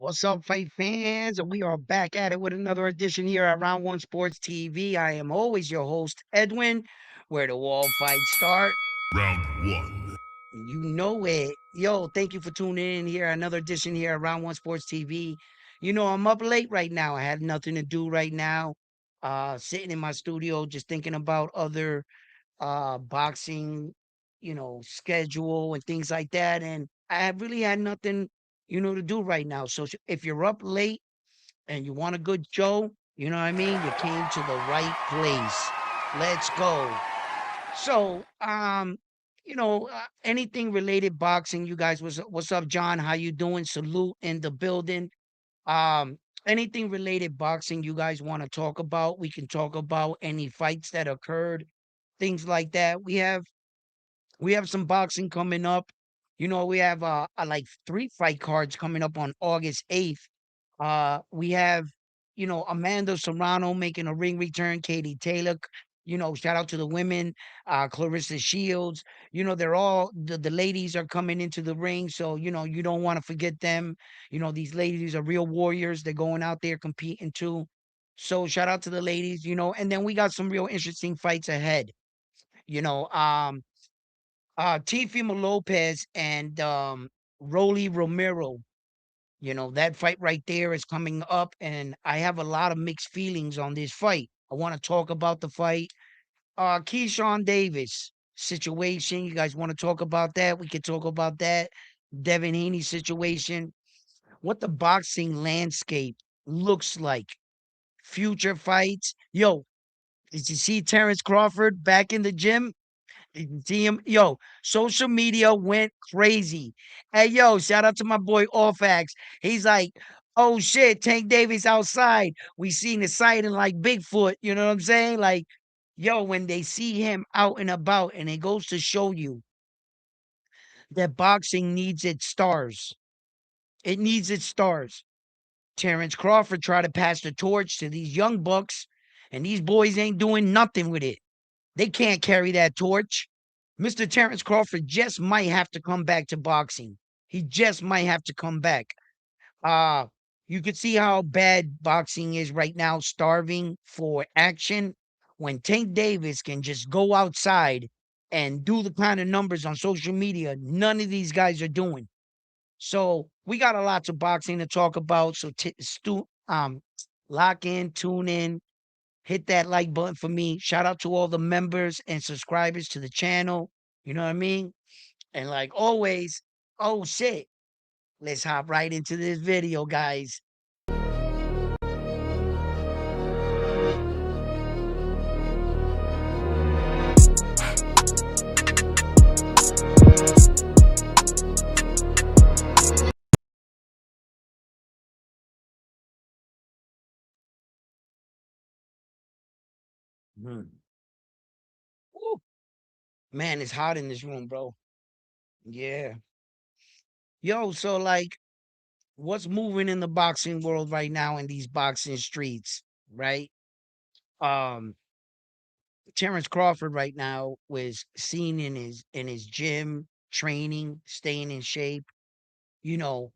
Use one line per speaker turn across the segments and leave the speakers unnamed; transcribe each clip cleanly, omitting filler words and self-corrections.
What's up, fight fans? We are back at it with another edition here at Round One Sports TV. I am always your host, Edwin, where the wall fights start.
Round one.
You know it. Yo, thank you for tuning in here. Another edition here at Round One Sports TV. You know, I'm up late right now. I had nothing to do right now. Sitting in my studio, just thinking about other boxing, schedule and things like that. And I really had nothing, to do right now. So if you're up late and you want a good show, you know what I mean? You came to the right place. Let's go. So, anything related boxing, you guys, what's up, John? How you doing? Salute in the building. Um, Anything related boxing you guys want to talk about? We can talk about any fights that occurred, things like that. We have some boxing coming up. We have like 3 fight cards coming up on August 8th. We have, Amanda Serrano making a ring return, Katie Taylor. Shout out to the women, Clarissa Shields. They're all the ladies are coming into the ring. So, you don't want to forget them. These ladies are real warriors. They're going out there competing too. So shout out to the ladies, and then we got some real interesting fights ahead. You know, um, Teofimo Lopez and Rolly Romero. That fight right there is coming up, and I have a lot of mixed feelings on this fight. I want to talk about the fight. Keyshawn Davis situation. You guys want to talk about that? We can talk about that. Devin Haney situation. What the boxing landscape looks like. Future fights. Yo, did you see Terrence Crawford back in the gym? Did you see him? Yo, social media went crazy. Hey, yo, shout out to my boy Orfax. He's like, oh shit, Tank Davis outside. We seen the sighting like Bigfoot. You know what I'm saying? Like, yo, when they see him out and about, and it goes to show you that boxing needs its stars. It needs its stars. Terrence Crawford tried to pass the torch to these young bucks, and these boys ain't doing nothing with it. They can't carry that torch. Mr. Terrence Crawford just might have to come back to boxing. He just might have to come back. Uh, you could see how bad boxing is right now, starving for action. When Tank Davis can just go outside and do the kind of numbers on social media, none of these guys are doing. So we got a lot of boxing to talk about. So lock in, tune in, hit that like button for me. Shout out to all the members and subscribers to the channel. You know what I mean? And like always, oh shit, let's hop right into this video, guys. Mhm. Woo. Man, it's hot in this room, bro. Yeah. Yo, so like, what's moving in the boxing world right now in these boxing streets, right? Um, Terrence Crawford right now was seen in his gym, training, staying in shape, you know,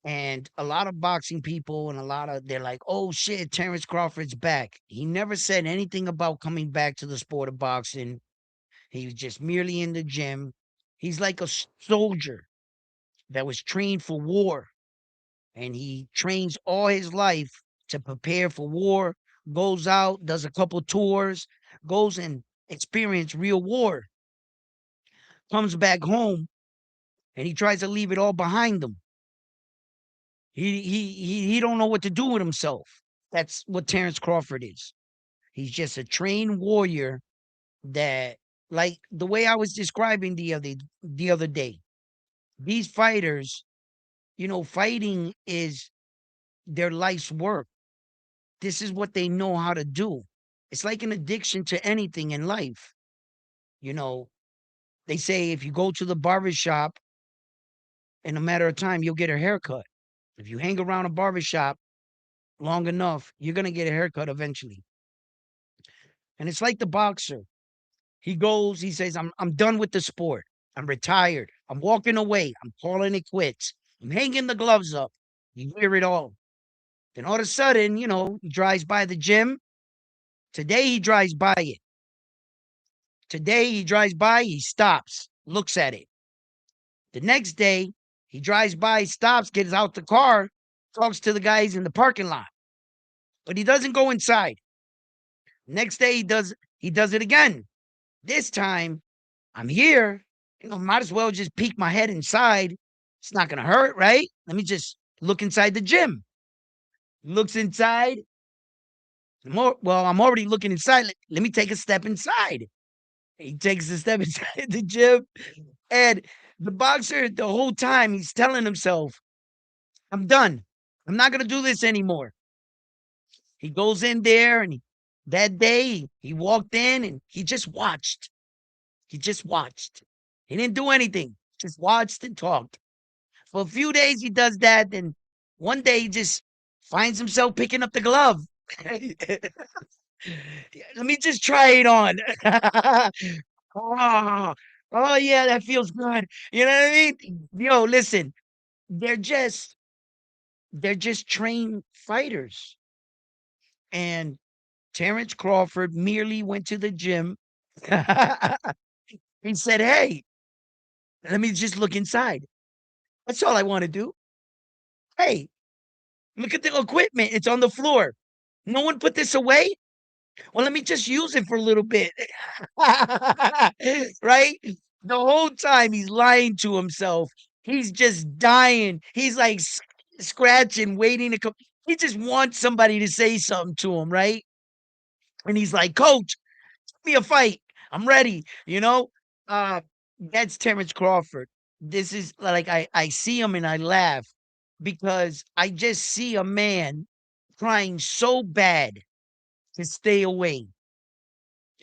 and a lot of boxing people and they're like, "Oh shit, Terrence Crawford's back." He never said anything about coming back to the sport of boxing. He was just merely in the gym. He's like a soldier that was trained for war, and he trains all his life to prepare for war, goes out, does a couple tours, goes and experience real war, comes back home, and he tries to leave it all behind him. He don't know what to do with himself. That's what Terrence Crawford is. He's just a trained warrior that, like the way I was describing the other day, these fighters, fighting is their life's work. This is what they know how to do. It's like an addiction to anything in life. You know, they say if you go to the barber shop in a matter of time, you'll get a haircut. If you hang around a barber shop long enough, you're gonna get a haircut eventually. And it's like the boxer. He goes, he says, I'm done with the sport. I'm retired. I'm walking away. I'm calling it quits. I'm hanging the gloves up. You hear it all. Then all of a sudden, he drives by the gym. Today he drives by it. Today he drives by, he stops, looks at it. The next day, he drives by, stops, gets out the car, talks to the guys in the parking lot. But he doesn't go inside. Next day he does it again. This time, I'm here. Might as well just peek my head inside. It's not gonna hurt, right? Let me just look inside the gym. Looks inside. I'm already looking inside. Let me take a step inside. He takes a step inside the gym, and the boxer, the whole time, he's telling himself, I'm done. I'm not going to do this anymore. He goes in there, and that day, he walked in and he just watched. He just watched. He didn't do anything, just watched and talked. For a few days, he does that. Then one day, he just finds himself picking up the glove. Let me just try it on. Oh, oh yeah, that feels good. You know what I mean? Yo, listen, they're just they're just trained fighters. And Terrence Crawford merely went to the gym. He said, "Hey, let me just look inside. That's all I want to do. Hey, look at the equipment. It's on the floor. No one put this away. Well, let me just use it for a little bit." Right? The whole time he's lying to himself. He's just dying. He's like scratching, waiting to come. He just wants somebody to say something to him, right? And he's like, "Coach, give me a fight. I'm ready." Uh, that's Terrence Crawford. This is like I see him and I laugh because I just see a man trying so bad to stay away.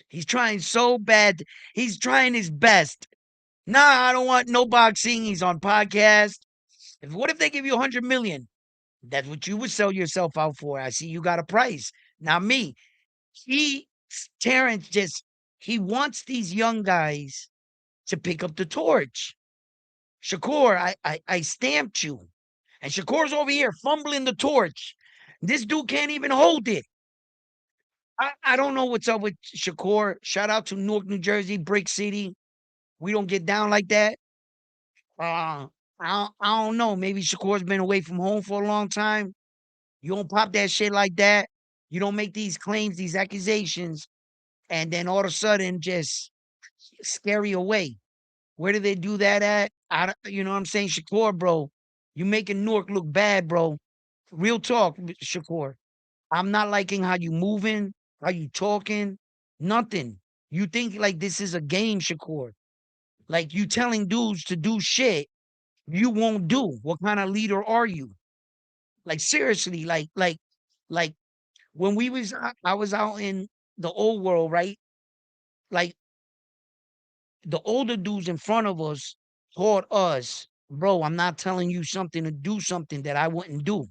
He's trying so bad. He's trying his best. Nah, I don't want no boxing. He's on podcast. What if they give you 100 million? That's what you would sell yourself out for. I see you got a price. Not me. He Terrence just he wants these young guys to pick up the torch. Shakur, I stamped you. And Shakur's over here fumbling the torch. This dude can't even hold it. I don't know what's up with Shakur. Shout out to Newark, New Jersey, Brick City. We don't get down like that. I don't know. Maybe Shakur's been away from home for a long time. You don't pop that shit like that. You don't make these claims, these accusations, and then all of a sudden just scary away. Where do they do that at? You know what I'm saying? Shakur, bro, you making Newark look bad, bro. Real talk, Shakur. I'm not liking how you moving, how you talking, nothing. You think like this is a game, Shakur. Like you telling dudes to do shit you won't do. What kind of leader are you? Like seriously, like when I was out in the old world, right? Like the older dudes in front of us taught us, bro, I'm not telling you something to do something that I wouldn't do.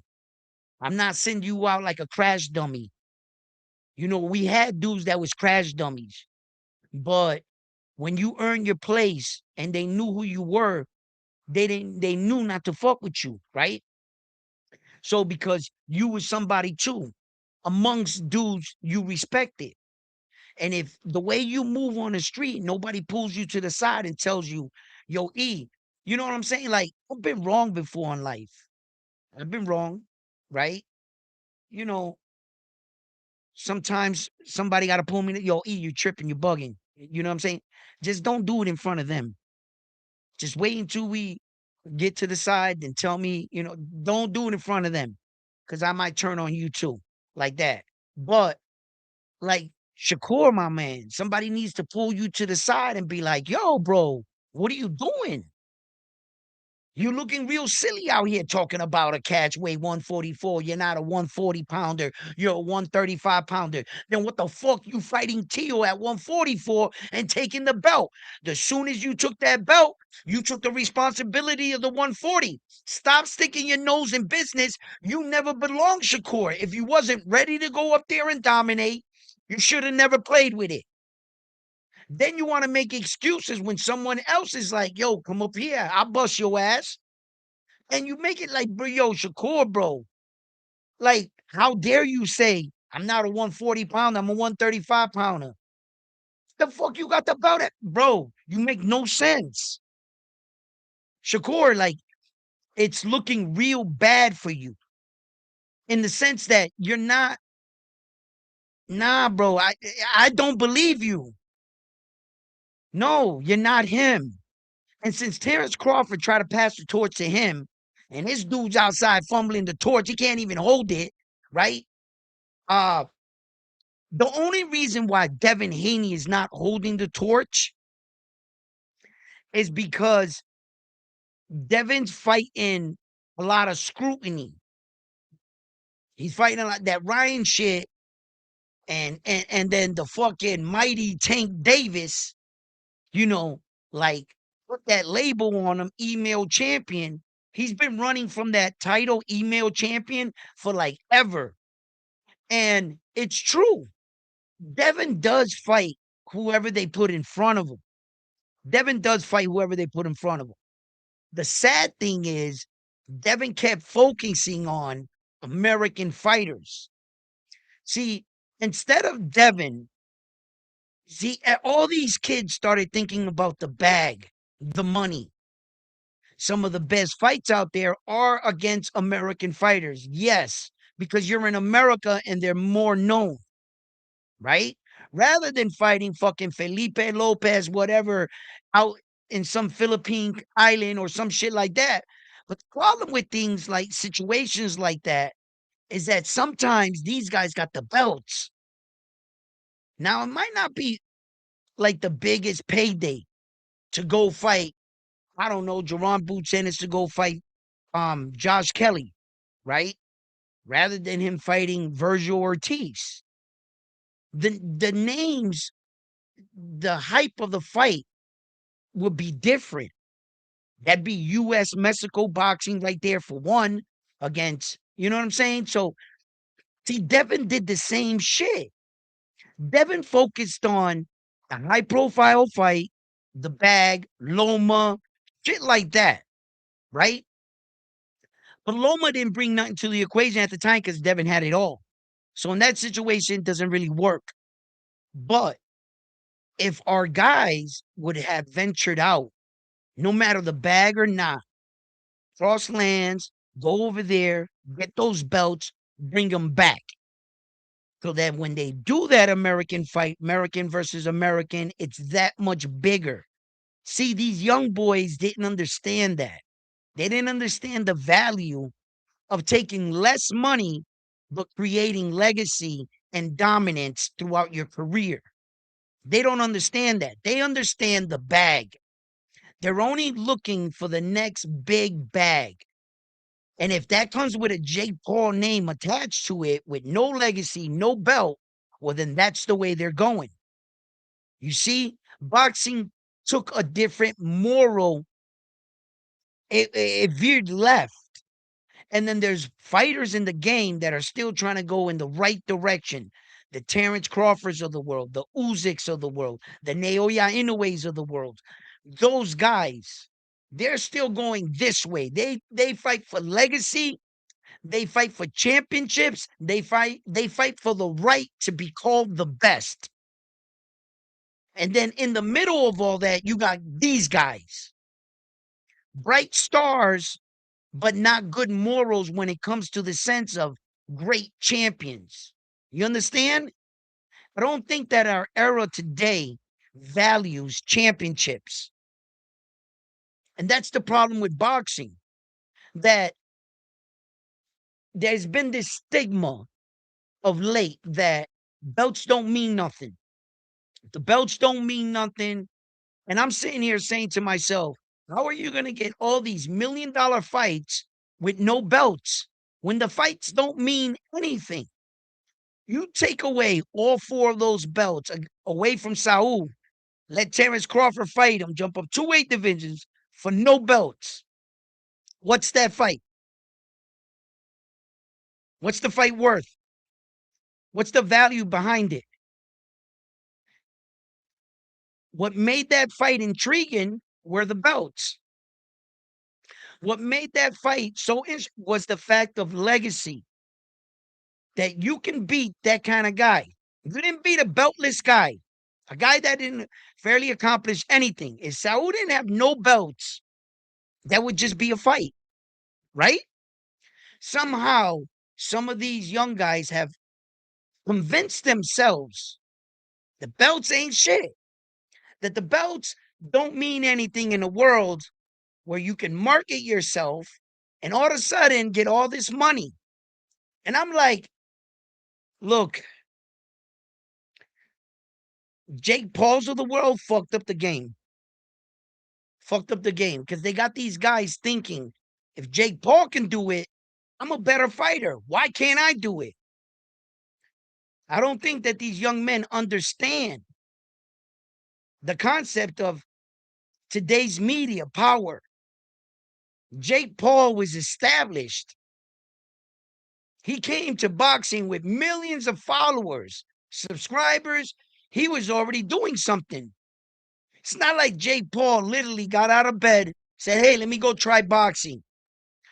I'm not sending you out like a crash dummy. We had dudes that was crash dummies, but when you earn your place and they knew who you were, they knew not to fuck with you, right? So because you was somebody too, amongst dudes you respected. And if the way you move on the street, nobody pulls you to the side and tells you, yo, E, you know what I'm saying? Like, I've been wrong before in life. I've been wrong, right? You know, sometimes somebody got to pull me, yo, E, you tripping, you bugging. You know what I'm saying? Just don't do it in front of them. Just wait until we get to the side and tell me, don't do it in front of them because I might turn on you too, like that. But like Shakur, my man, somebody needs to pull you to the side and be like, yo, bro, what are you doing? You looking real silly out here talking about a catch weight 144. You're not a 140 pounder. You're a 135 pounder. Then what the fuck you fighting Tio at 144 and taking the belt? The soon as you took that belt, you took the responsibility of the 140. Stop sticking your nose in business. You never belonged, Shakur. If you wasn't ready to go up there and dominate, you should have never played with it. Then you want to make excuses when someone else is like, yo, come up here. I'll bust your ass. And you make it like, bro, yo, Shakur, bro. Like, how dare you say I'm not a 140 pounder, I'm a 135 pounder. The fuck you got the belt at? Bro, you make no sense. Shakur, like, it's looking real bad for you in the sense that you're not, nah, bro. I don't believe you. No, you're not him. And since Terrence Crawford tried to pass the torch to him, and this dude's outside fumbling the torch, he can't even hold it, right? Uh, the only reason why Devin Haney is not holding the torch is because Devin's fighting a lot of scrutiny. He's fighting a lot that Ryan shit, and then the fucking mighty Tank Davis, you know, like put that label on him, email champion. He's been running from that title, email champion, for like ever. And it's true. Devin does fight whoever they put in front of him. Devin does fight whoever they put in front of him. The sad thing is, Devin kept focusing on American fighters. See, instead of Devin, see, all these kids started thinking about the bag, the money. Some of the best fights out there are against American fighters. Yes, because you're in America and they're more known, right? Rather than fighting fucking Felipe Lopez, whatever, out in some Philippine island or some shit like that. But the problem with things like situations like that is that sometimes these guys got the belts. Now, it might not be like the biggest payday to go fight, I don't know, Jerron Boots Ennis to go fight Josh Kelly, right? Rather than him fighting Virgil Ortiz. The names, the hype of the fight would be different. That'd be US Mexico boxing right there for one against, you know what I'm saying? So see, Devin did the same shit. Devin focused on a high profile fight, the bag, Loma, shit like that, right? But Loma didn't bring nothing to the equation at the time because Devin had it all. So in that situation, it doesn't really work. But if our guys would have ventured out, no matter the bag or not, cross lands, go over there, get those belts, bring them back. So that when they do that American fight, American versus American, it's that much bigger. See, these young boys didn't understand that. They didn't understand the value of taking less money, but creating legacy and dominance throughout your career. They don't understand that. They understand the bag. They're only looking for the next big bag. And if that comes with a Jake Paul name attached to it with no legacy, no belt, well, then that's the way they're going. You see, boxing took a different moral, it veered left. And then there's fighters in the game that are still trying to go in the right direction. The Terrence Crawfords of the world, the Uziks of the world, the Naoya Inoue's of the world. Those guys, they're still going this way. They fight for legacy. They fight for championships. They fight for the right to be called the best. And then in the middle of all that, you got these guys. Bright stars, but not good morals when it comes to the sense of great champions. You understand? I don't think that our era today values championships. And that's the problem with boxing, that there's been this stigma of late that belts don't mean nothing. The belts don't mean nothing. And I'm sitting here saying to myself, how are you going to get all these $1 million fights with no belts when the fights don't mean anything? You take away all four of those belts away from Saul, let Terrence Crawford fight him, jump up 2 weight divisions for no belts. What's that fight? What's the fight worth? What's the value behind it? What made that fight intriguing were the belts. What made that fight so was the fact of legacy, that you can beat that kind of guy. You didn't beat a beltless guy, a guy that didn't fairly accomplish anything. If Saul didn't have no belts, that would just be a fight, right? Somehow, some of these young guys have convinced themselves the belts ain't shit, that the belts don't mean anything in a world where you can market yourself and all of a sudden get all this money. And I'm like, look, Jake Paul's of the world fucked up the game. Fucked up the game because they got these guys thinking, if Jake Paul can do it, I'm a better fighter. Why can't I do it? I don't think that these young men understand the concept of today's media power. Jake Paul was established. He came to boxing with millions of followers, subscribers. He was already doing something. It's not like Jake Paul literally got out of bed, said, hey, let me go try boxing.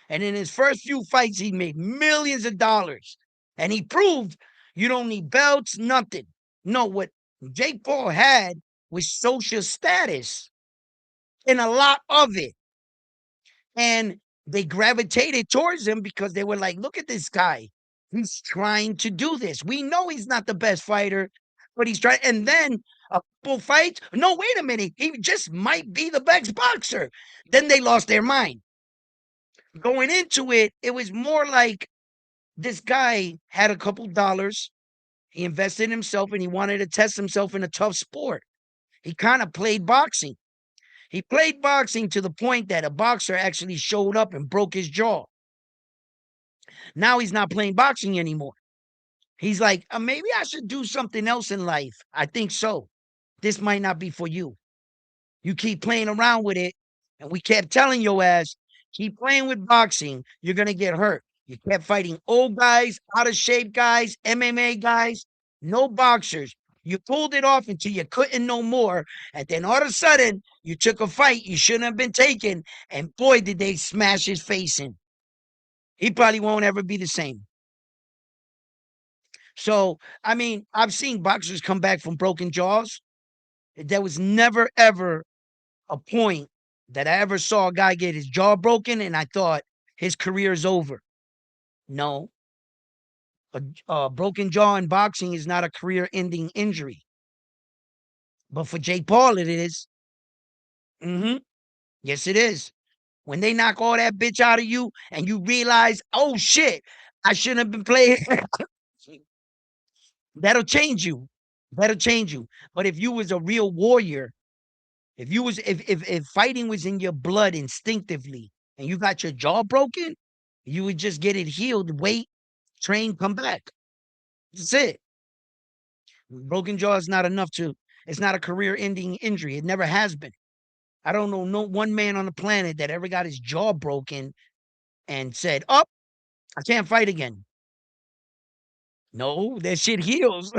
And in his first few fights, he made millions of dollars. And he proved you don't need belts, nothing. No, what Jake Paul had was social status and a lot of it. And they gravitated towards him because they were like, look at this guy. He's trying to do this. We know he's not the best fighter, but he's trying. And then a couple fights. No, wait a minute. He just might be the best boxer. Then they lost their mind. Going into it, it was more like this guy had a couple dollars. He invested in himself and he wanted to test himself in a tough sport. He kind of played boxing. He played boxing to the point that a boxer actually showed up and broke his jaw. Now he's not playing boxing anymore. He's like, maybe I should do something else in life. I think so. This might not be for you. You keep playing around with it. And we kept telling your ass, keep playing with boxing. You're going to get hurt. You kept fighting old guys, out of shape guys, MMA guys, no boxers. You pulled it off until you couldn't no more. And then all of a sudden, you took a fight you shouldn't have been taking. And boy, did they smash his face in. He probably won't ever be the same. So, I mean, I've seen boxers come back from broken jaws. There was never, ever a point that I ever saw a guy get his jaw broken and I thought his career is over. No, a broken jaw in boxing is not a career ending injury. But for Jake Paul, it is. Mm-hmm. Yes, it is. When they knock all that bitch out of you and you realize, oh shit, I shouldn't have been playing. That'll change you. That'll change you. But if you was a real warrior, if you was if fighting was in your blood instinctively and you got your jaw broken, you would just get it healed, wait, train, come back. That's it. Broken jaw is not enough to, it's not a career-ending injury. It never has been. I don't know no one man on the planet that ever got his jaw broken and said, "Oh, I can't fight again." No, that shit heals.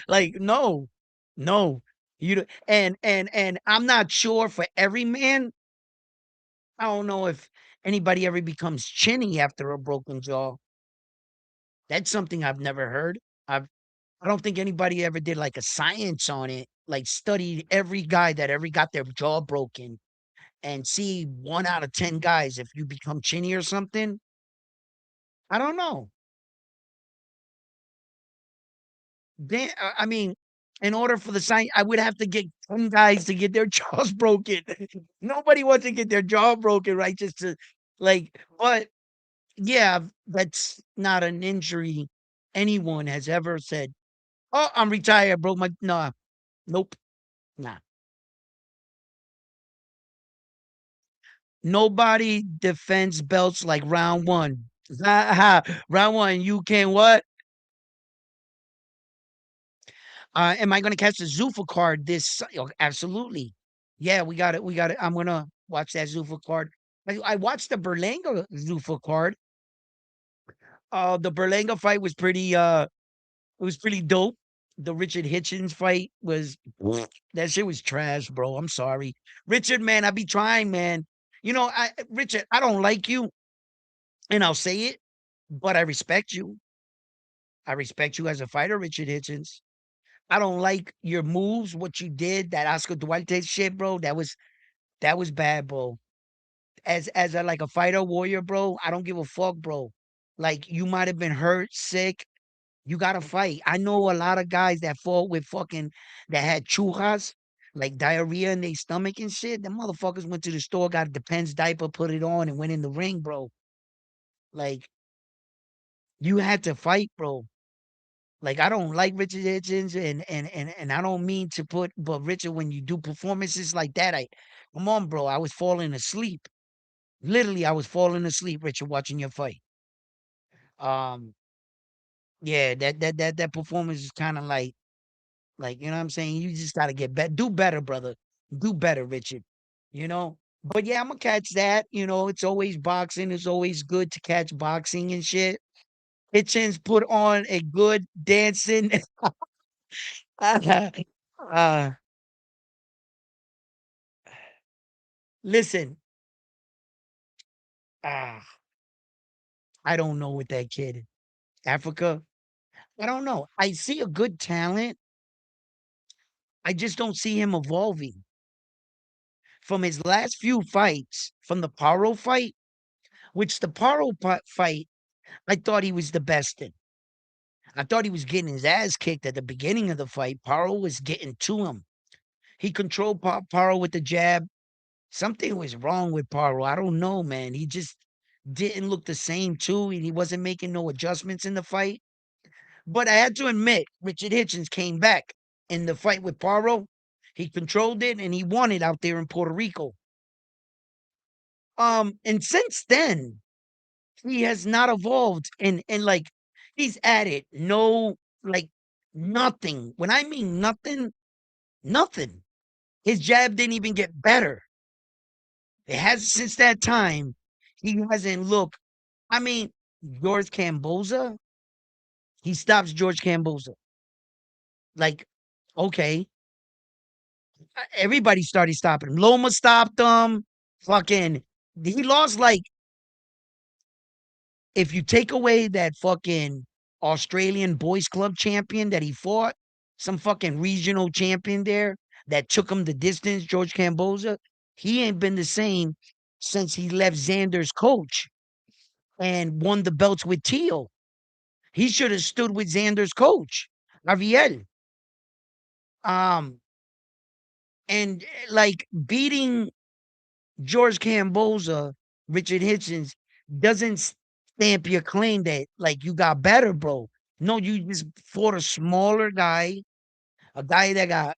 Like, no, no. And I'm not sure for every man. I don't know if anybody ever becomes chinny after a broken jaw. That's something I've never heard. I don't think anybody ever did like a science on it, like studied every guy that ever got their jaw broken and see 1 out of 10 guys if you become chinny or something. I don't know. Then I mean, in order for the science, I would have to get 10 guys to get their jaws broken. Nobody wants to get their jaw broken, right? Just to like, but yeah, that's not an injury anyone has ever said, "Oh, I'm retired, I broke my," nah, nope, nah. Nobody defends belts like round one. Round one, you can what? Am I gonna catch the Zuffa card absolutely. Yeah, we got it. We got it. I'm gonna watch that Zuffa card. I watched the Berlanga Zuffa card. The Berlanga fight was pretty it was pretty dope. The Richard Hitchens fight was that shit was trash, bro. I'm sorry. Richard, man, I be trying, man. Richard, I don't like you, and I'll say it, but I respect you. I respect you as a fighter, Richard Hitchens. I don't like your moves, what you did, that Oscar Duarte shit, bro. That was bad, bro. As a like a fighter warrior, bro, I don't give a fuck, bro. Like you might have been hurt, sick. You gotta fight. I know a lot of guys that fought with fucking that had chujas, like diarrhea in their stomach and shit. The motherfuckers went to the store, got a Depends diaper, put it on, and went in the ring, bro. Like you had to fight, bro. Like I don't like Richard Hitchens, and I don't mean to put, but Richard, when you do performances like that, I come on, bro. I was falling asleep. Literally, I was falling asleep, Richard, watching your fight. Um, yeah, that performance is kind of like, you know what I'm saying? You just gotta get better. Do better, brother. Do better, Richard. You know? But yeah, I'm gonna catch that. It's always boxing. It's always good to catch boxing and shit. Hitchens put on a good dancing. uh listen, ah, I don't know with that kid. Africa, I don't know. I see a good talent. I just don't see him evolving. From his last few fights, from the Paro fight, which the fight, I thought he was the best in. I thought he was getting his ass kicked at the beginning of the fight. Paro was getting to him. He controlled Paro with the jab. Something was wrong with Paro. I don't know, man. He just didn't look the same too, and he wasn't making no adjustments in the fight. But I had to admit, Richard Hitchens came back in the fight with Paro. He controlled it and he won it out there in Puerto Rico. And since then, he has not evolved and like he's added no like nothing. When I mean nothing, nothing. His jab didn't even get better. It has since that time. He hasn't looked. I mean, George Camboza, he stops George Camboza. Like, okay. Everybody started stopping him. Loma stopped him. Fucking he lost like if you take away that fucking Australian boys club champion that he fought, some fucking regional champion there that took him the distance, George Camboza, he ain't been the same since he left Xander's coach and won the belts with Teal. He should have stood with Xander's coach, Javier. Um, and like beating George Camboza, Richard Hitchens doesn't stamp your claim that like you got better, bro. No, you just fought a smaller guy, a guy that got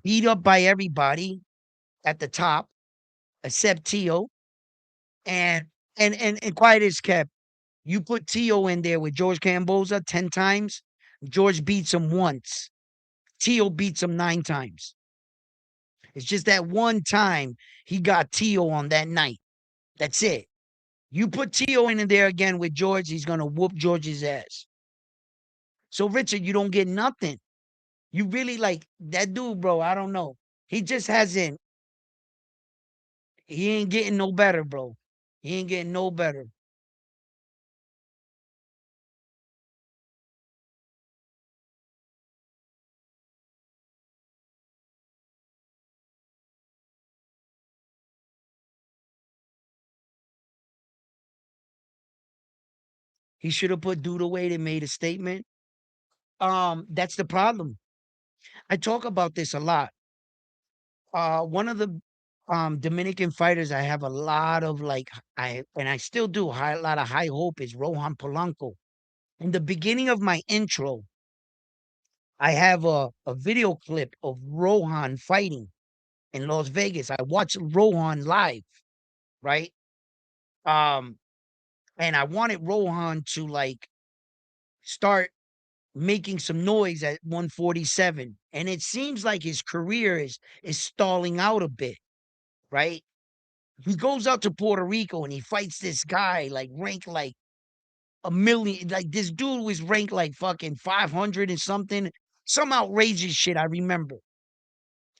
beat up by everybody at the top, except Tio. And and quiet is kept. You put Tio in there with George Camboza 10 times, George beats him once. Tio beats him 9 times. It's just that one time he got Tio on that night. That's it. You put Tio in there again with George, he's gonna whoop George's ass. So Richard, you don't get nothing. You really like that dude, bro. I don't know. He just hasn't. He ain't getting no better, bro. He ain't getting no better. He should have put dude away and made a statement. That's the problem. I talk about this a lot. One of the Dominican fighters I have a lot of like I still do a lot of high hope is Rohan Polanco. In the beginning of my intro, I have a video clip of Rohan fighting in Las Vegas. I watched Rohan live, right? Um, and I wanted Rohan to like start making some noise at 147. And it seems like his career is stalling out a bit, right? He goes out to Puerto Rico and he fights this guy like ranked like a million. Like this dude was ranked like fucking 500 and something, some outrageous shit. I remember.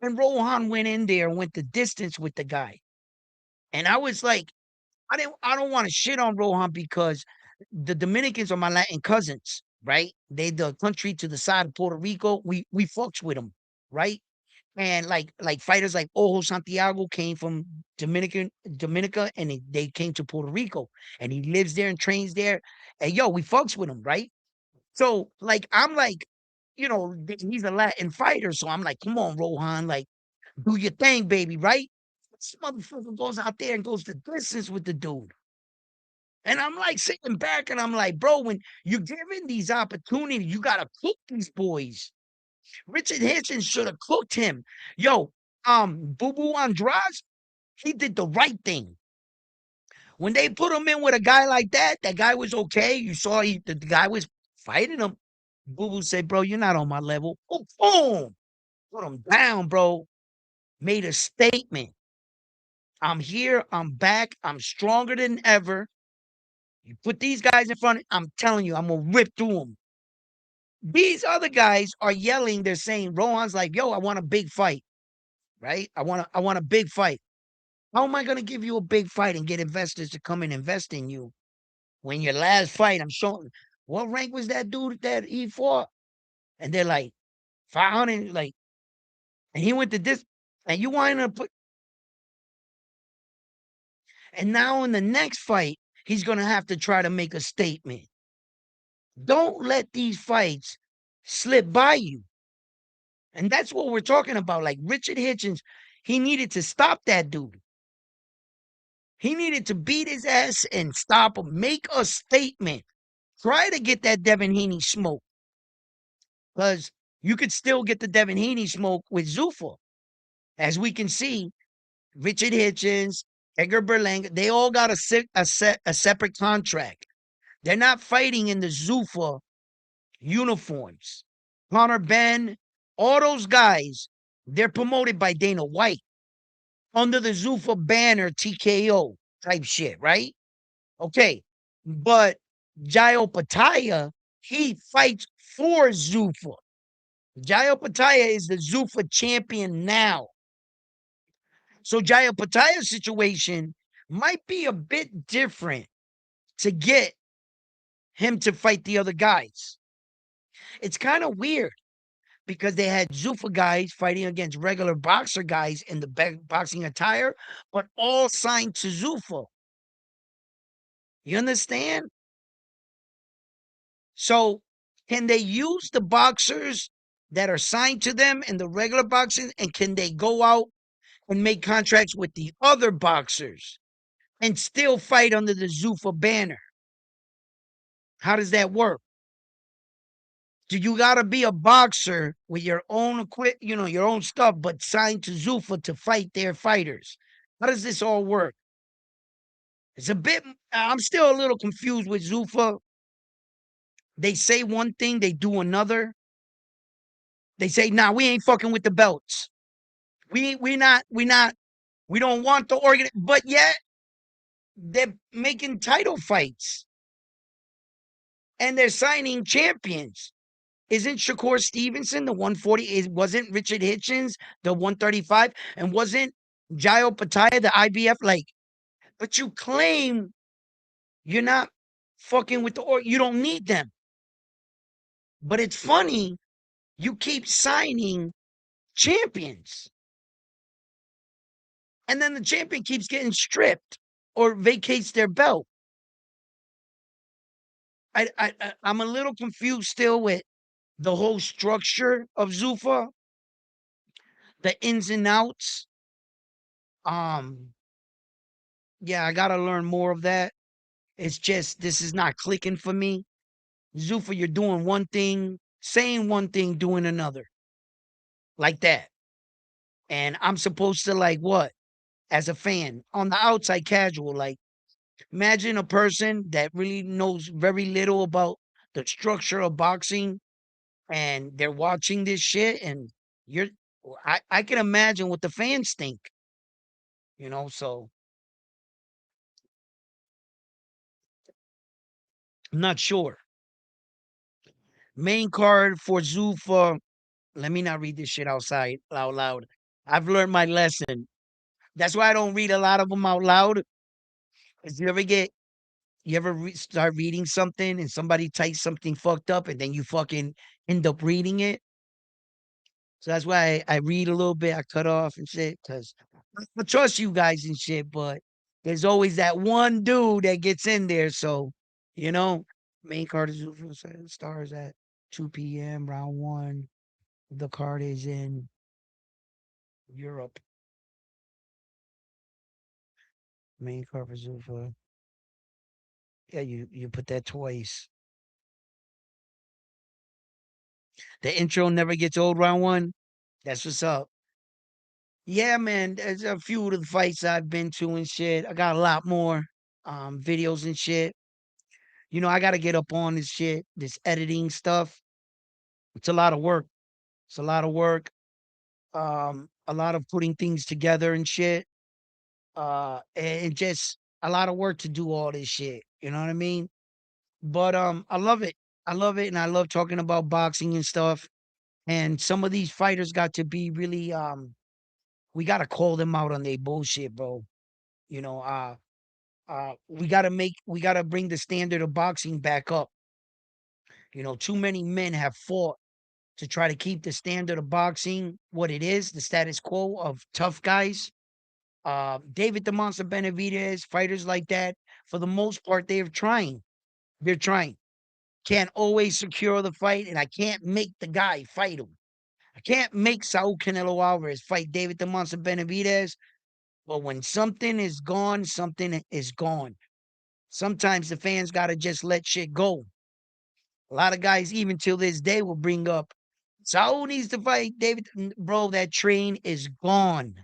And Rohan went in there and went the distance with the guy. And I was like, I don't want to shit on Rohan because the Dominicans are my Latin cousins, right? They the country to the side of Puerto Rico. We fucks with them, right? And like fighters like Ojo Santiago came from Dominica, and they came to Puerto Rico, and he lives there and trains there. And yo, we fucks with him, right? So like I'm like, he's a Latin fighter, so I'm like, come on, Rohan, like do your thing, baby, right? This motherfucker goes out there and goes the distance with the dude. And I'm like sitting back and I'm like, bro, when you're given these opportunities, you gotta cook these boys. Richard Hitchens should have cooked him. Yo, Boo Boo Andrade, he did the right thing. When they put him in with a guy like that, that guy was okay. You saw the guy was fighting him. Boo Boo said, bro, you're not on my level. Oh, boom. Put him down, bro. Made a statement. I'm here. I'm back. I'm stronger than ever. You put these guys in front, I'm telling you, I'm going to rip through them. These other guys are yelling. They're saying, Rohan's like, yo, I want a big fight, right? I want a big fight. How am I going to give you a big fight and get investors to come and invest in you when your last fight, I'm showing, what rank was that dude that he fought? And they're like, 500, like, and he went to this, and you want to put, and now in the next fight, he's going to have to try to make a statement. Don't let these fights slip by you. And that's what we're talking about. Like Richard Hitchens, he needed to stop that dude. He needed to beat his ass and stop him. Make a statement. Try to get that Devin Haney smoke. Because you could still get the Devin Haney smoke with Zuffa. As we can see, Richard Hitchens, Edgar Berlanga, they all got a separate contract. They're not fighting in the Zuffa uniforms. Conor Benn, all those guys, they're promoted by Dana White under the Zuffa banner TKO type shit, right? Okay. But Jayo Pataya, he fights for Zuffa. Jayo Pataya is the Zuffa champion now. So Jayo Pataya's situation might be a bit different to get him to fight the other guys. It's kind of weird because they had Zuffa guys fighting against regular boxer guys in the boxing attire, but all signed to Zuffa. You understand? So, can they use the boxers that are signed to them in the regular boxing, and can they go out and make contracts with the other boxers and still fight under the Zuffa banner? How does that work? Do you got to be a boxer with your own your own stuff, but signed to Zuffa to fight their fighters? How does this all work? It's a bit. I'm still a little confused with Zuffa. They say one thing, they do another. They say, "Nah, we ain't fucking with the belts. We don't want the organ." But yet they're making title fights and they're signing champions. Isn't Shakur Stevenson the 140? Wasn't Richard Hitchens the 135? And wasn't Jayo Pataya the IBF? Like, but you claim you're not fucking with you don't need them. But it's funny, you keep signing champions. And then the champion keeps getting stripped or vacates their belt. I'm a little confused still with the whole structure of Zuffa, the ins and outs. Um, yeah, I gotta learn more of that. It's just this is not clicking for me. Zuffa, you're doing one thing, saying one thing, doing another, like that. And I'm supposed to like what? As a fan, on the outside casual, like imagine a person that really knows very little about the structure of boxing and they're watching this shit and you're I can imagine what the fans think, so I'm not sure. Main card for Zuffa. Let me not read this shit outside out loud. I've learned my lesson. That's why I don't read a lot of them out loud. 'Cause you ever start reading something and somebody types something fucked up and then you fucking end up reading it? So that's why I read a little bit, I cut off and shit, cause I trust you guys and shit, but there's always that one dude that gets in there, so, you know, main card is stars at 2 PM, round 1. The card is in Europe. Main card for Zuffa. Yeah, you put that twice. The intro never gets old, round 1. That's what's up. Yeah, man, there's a few of the fights I've been to and shit. I got a lot more videos and shit. You know, I gotta get up on this shit, this editing stuff. It's a lot of work. It's a lot of work. A lot of putting things together and shit. And just a lot of work to do all this shit. You know what I mean? But I love it. I love it, and I love talking about boxing and stuff. And some of these fighters got to be really we gotta call them out on their bullshit, bro. You know, we gotta bring the standard of boxing back up. You know, too many men have fought to try to keep the standard of boxing what it is, the status quo of tough guys. David the Monster Benavidez, fighters like that, for the most part, they're trying. They're trying. Can't always secure the fight, and I can't make the guy fight him. I can't make Saul Canelo Alvarez fight David the Monster Benavidez. But when something is gone, something is gone. Sometimes the fans got to just let shit go. A lot of guys, even till this day, will bring up Saul needs to fight David. Bro, that train is gone.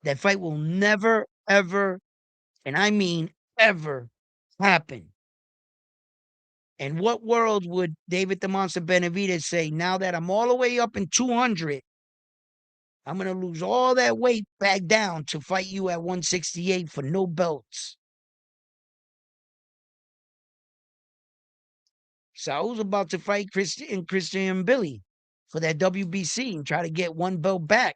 That fight will never, ever, and I mean ever, happen. And what world would David the Monster Benavidez say, now that I'm all the way up in 200, I'm going to lose all that weight back down to fight you at 168 for no belts? Saul's about to fight Christian Billy for that WBC and try to get one belt back.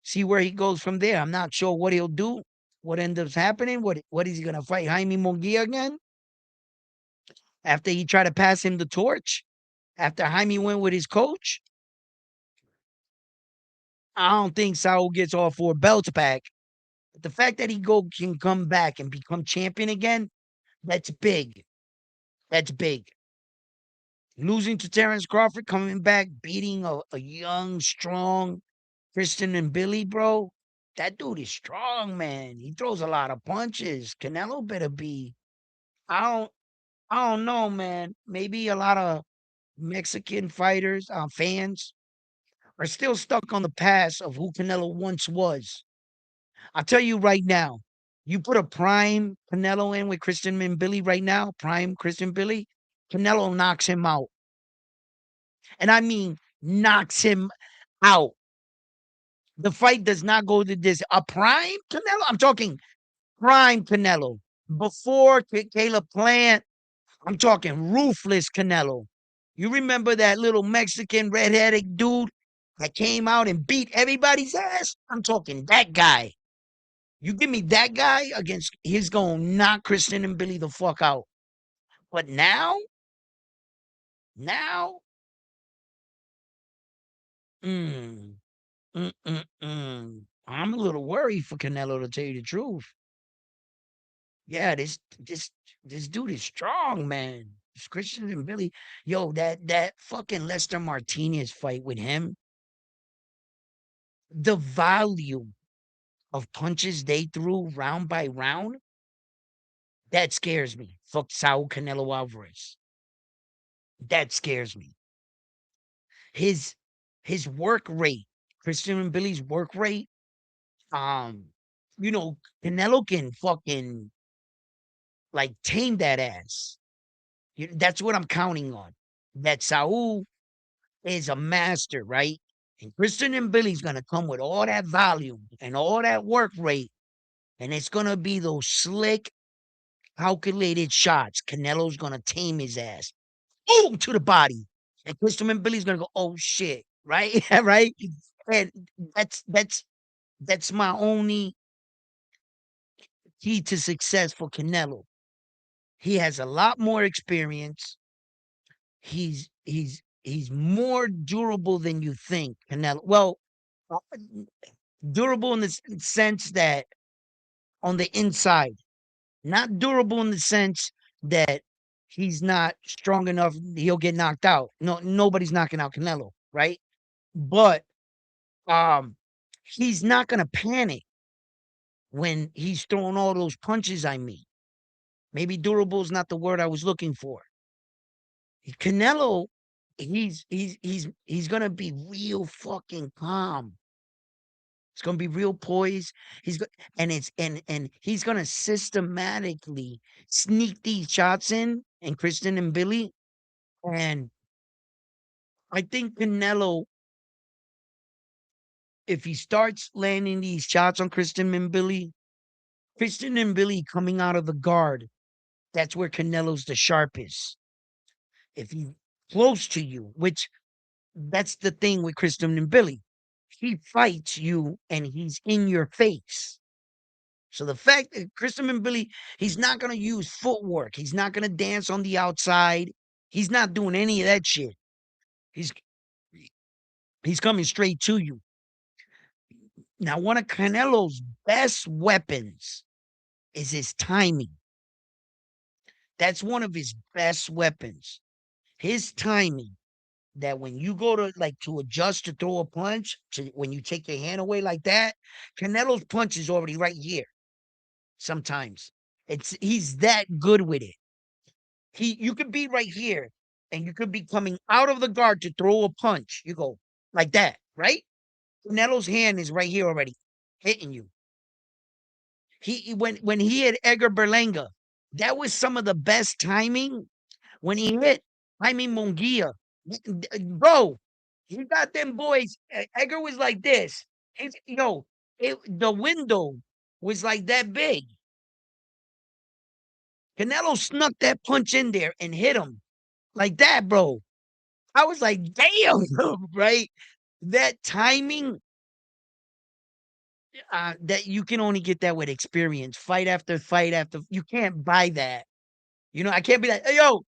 See where he goes from there. I'm not sure what he'll do, what ends up happening. What is he gonna fight Jaime Munguia again? After he tried to pass him the torch? After Jaime went with his coach? I don't think Saul gets all 4 belts back. But the fact that can come back and become champion again, that's big. That's big. Losing to Terrence Crawford, coming back, beating a young, strong Kristen and Billy, bro. That dude is strong, man. He throws a lot of punches. Canelo better be. I don't. I don't know, man. Maybe a lot of Mexican fighters, fans, are still stuck on the past of who Canelo once was. I'll tell you right now. You put a prime Canelo in with Christian and Billy right now, prime Christian Billy, Canelo knocks him out. And I mean knocks him out. The fight does not go to this. A prime Canelo? I'm talking prime Canelo. Before Caleb Plant, I'm talking ruthless Canelo. You remember that little Mexican redheaded dude that came out and beat everybody's ass? I'm talking that guy. You give me that guy against, he's going to knock Christian and Billy the fuck out. But now, mm, I'm a little worried for Canelo, to tell you the truth. Yeah, this dude is strong, man. This Christian and Billy, yo, that fucking Lester Martinez fight with him, the volume of punches they threw round by round, that scares me. Fuck Saul Canelo Alvarez. That scares me. His his work rate, Christian and Billy's work rate, um, you know, Canelo can fucking like tame that ass. That's what I'm counting on. That Saul is a master, right? And Christian and Billy's gonna come with all that volume and all that work rate, and it's gonna be those slick, calculated shots. Canelo's gonna tame his ass. Boom to the body. And Christian and Billy's gonna go, oh shit, right? right? And that's That's my only key to success for Canelo. He has a lot more experience. He's more durable than you think, Canelo. Well, uh, durable in the sense that on the inside, not durable in the sense that he's not strong enough, he'll get knocked out. No, nobody's knocking out Canelo, right? But um, he's not gonna panic when he's throwing all those punches. I mean, maybe durable is not the word I was looking for. Canelo, he's gonna be real fucking calm. It's gonna be real poised. And he's gonna systematically sneak these shots in and Kristen and Billy. And I think Canelo, if he starts landing these shots on Kristen and Billy coming out of the guard, that's where Canelo's the sharpest. If he's close to you, which that's the thing with Kristen and Billy. He fights you and he's in your face. So the fact that Kristen and Billy, he's not gonna use footwork. He's not gonna dance on the outside. He's not doing any of that shit. He's he's coming straight to you. Now, one of Canelo's best weapons is his timing. That's one of his best weapons. His timing. That when you go to like to adjust to throw a punch, when you take your hand away like that, Canelo's punch is already right here. Sometimes he's that good with it. You could be right here, and you could be coming out of the guard to throw a punch. You go like that, right? Canelo's hand is right here already, hitting you. When he hit Edgar Berlanga, that was some of the best timing when he hit Jaime Munguia. Bro, he got them boys. Edgar was like this. The window was like that big. Canelo snuck that punch in there and hit him like that, bro. I was like, damn, right? That timing, that you can only get that with experience. Fight after fight after, you can't buy that. I can't be like, hey, yo,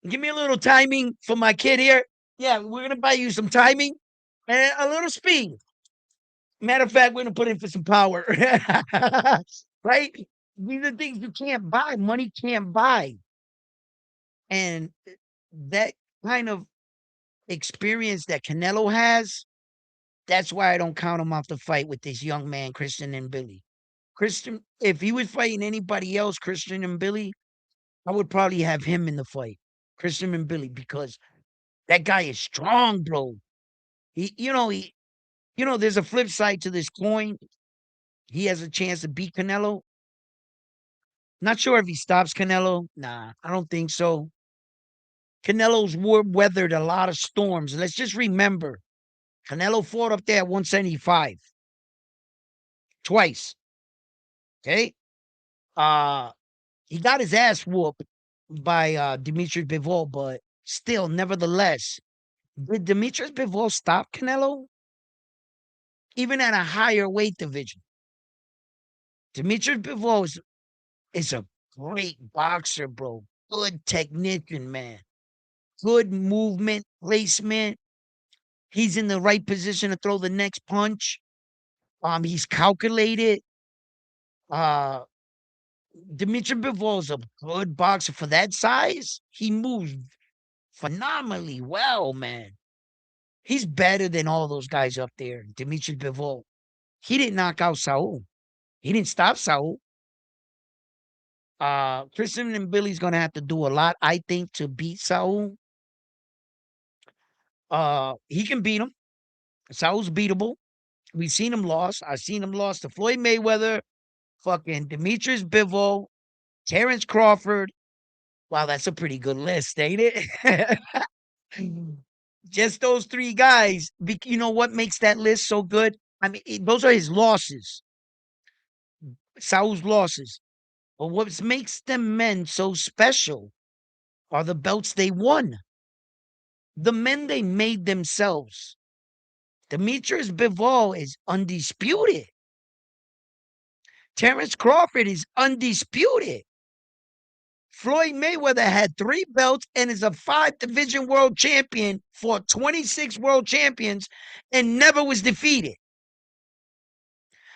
give me a little timing for my kid here. Yeah, we're gonna buy you some timing and a little speed. Matter of fact, we're gonna put in for some power. Right? These are things you can't buy. Money can't buy. And that kind of experience that Canelo has, that's why I don't count him off the fight with this young man, Christian and Billy. Christian, if he was fighting anybody else, Christian and Billy, I would probably have him in the fight. Christian and Billy, because that guy is strong, bro. There's a flip side to this coin. He has a chance to beat Canelo. Not sure if he stops Canelo. Nah, I don't think so. Canelo's weathered a lot of storms. Let's just remember, Canelo fought up there at 175 twice. Okay. Uh he got his ass whooped by Demetrius Bivol, but still, nevertheless, did Demetrius Bivol stop Canelo? Even at a higher weight division. Demetrius Bivol is a great boxer, bro. Good technician, man. Good movement, placement. He's in the right position to throw the next punch. He's calculated. Uh Dimitri Bivol is a good boxer for that size. He moves phenomenally well, man. He's better than all those guys up there. Dimitri Bivol. He didn't knock out Saul. He didn't stop Saul. Christian and Billy's gonna have to do a lot, I think, to beat Saul. He can beat him. Saul's beatable. We've seen him lost. I've seen him lost to Floyd Mayweather, fucking Demetrius Bivol, Terrence Crawford. Wow, that's a pretty good list, ain't it? Just those three guys. You know what makes that list so good? I mean, those are his losses, Saul's losses. But what makes them men so special are the belts they won, the men they made themselves. Demetrius Bivol is undisputed. Terrence Crawford is undisputed. Floyd Mayweather had 3 belts and is a 5 division world champion, fought 26 world champions, and never was defeated.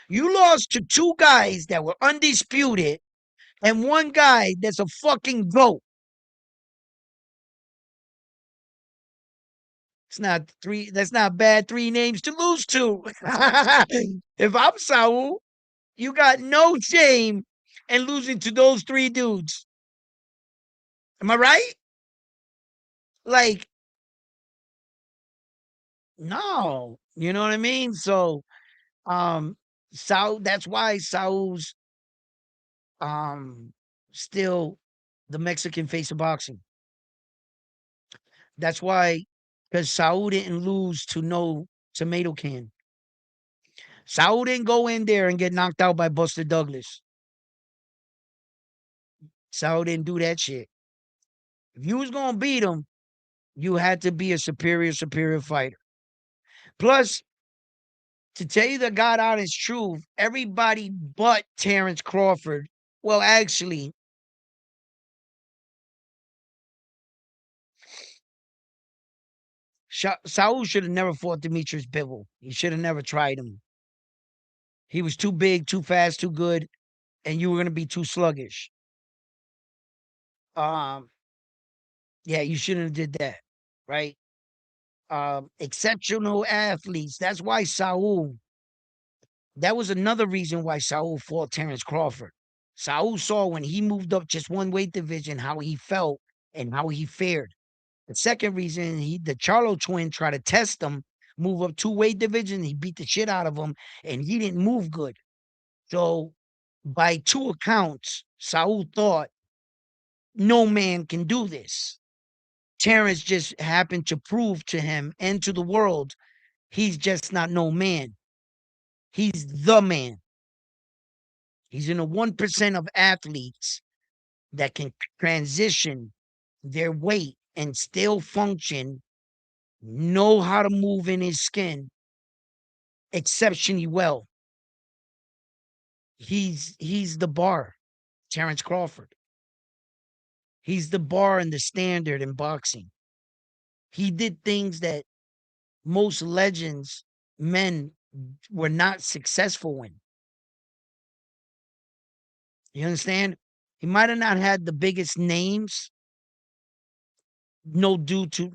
You lost to 2 guys that were undisputed and 1 guy that's a fucking GOAT. It's not 3, that's not bad 3 names to lose to. If I'm Saul, you got no shame in losing to those 3 dudes. Am I right? Like, no. You know what I mean? So, um, Saul, that's why Saul's um still the Mexican face of boxing. That's why, because Saul didn't lose to no tomato can. Saul didn't go in there and get knocked out by Buster Douglas. Saul didn't do that shit. If you was gonna beat him, you had to be a superior fighter. Plus, to tell you the God honest truth, everybody but Terrence Crawford, well, actually, Saul should have never fought Demetrius Bivol. He should have never tried him. He was too big, too fast, too good, and you were gonna be too sluggish. Um, yeah, you shouldn't have did that, right? Exceptional athletes. That's why Saul. That was another reason why Saul fought Terrence Crawford. Saul saw when he moved up just 1 weight division how he felt and how he fared. The second reason, the Charlo twin tried to test him, move up 2 weight division. He beat the shit out of him, and he didn't move good. So, by 2 accounts, Saul thought no man can do this. Terrence just happened to prove to him and to the world he's just not no man. He's the man. He's in the 1% of athletes that can transition their weight and still function, know how to move in his skin exceptionally well. He's the bar, Terrence Crawford. He's the bar and the standard in boxing. He did things that most legends, men, were not successful in. You understand? He might have not had the biggest names, no due to,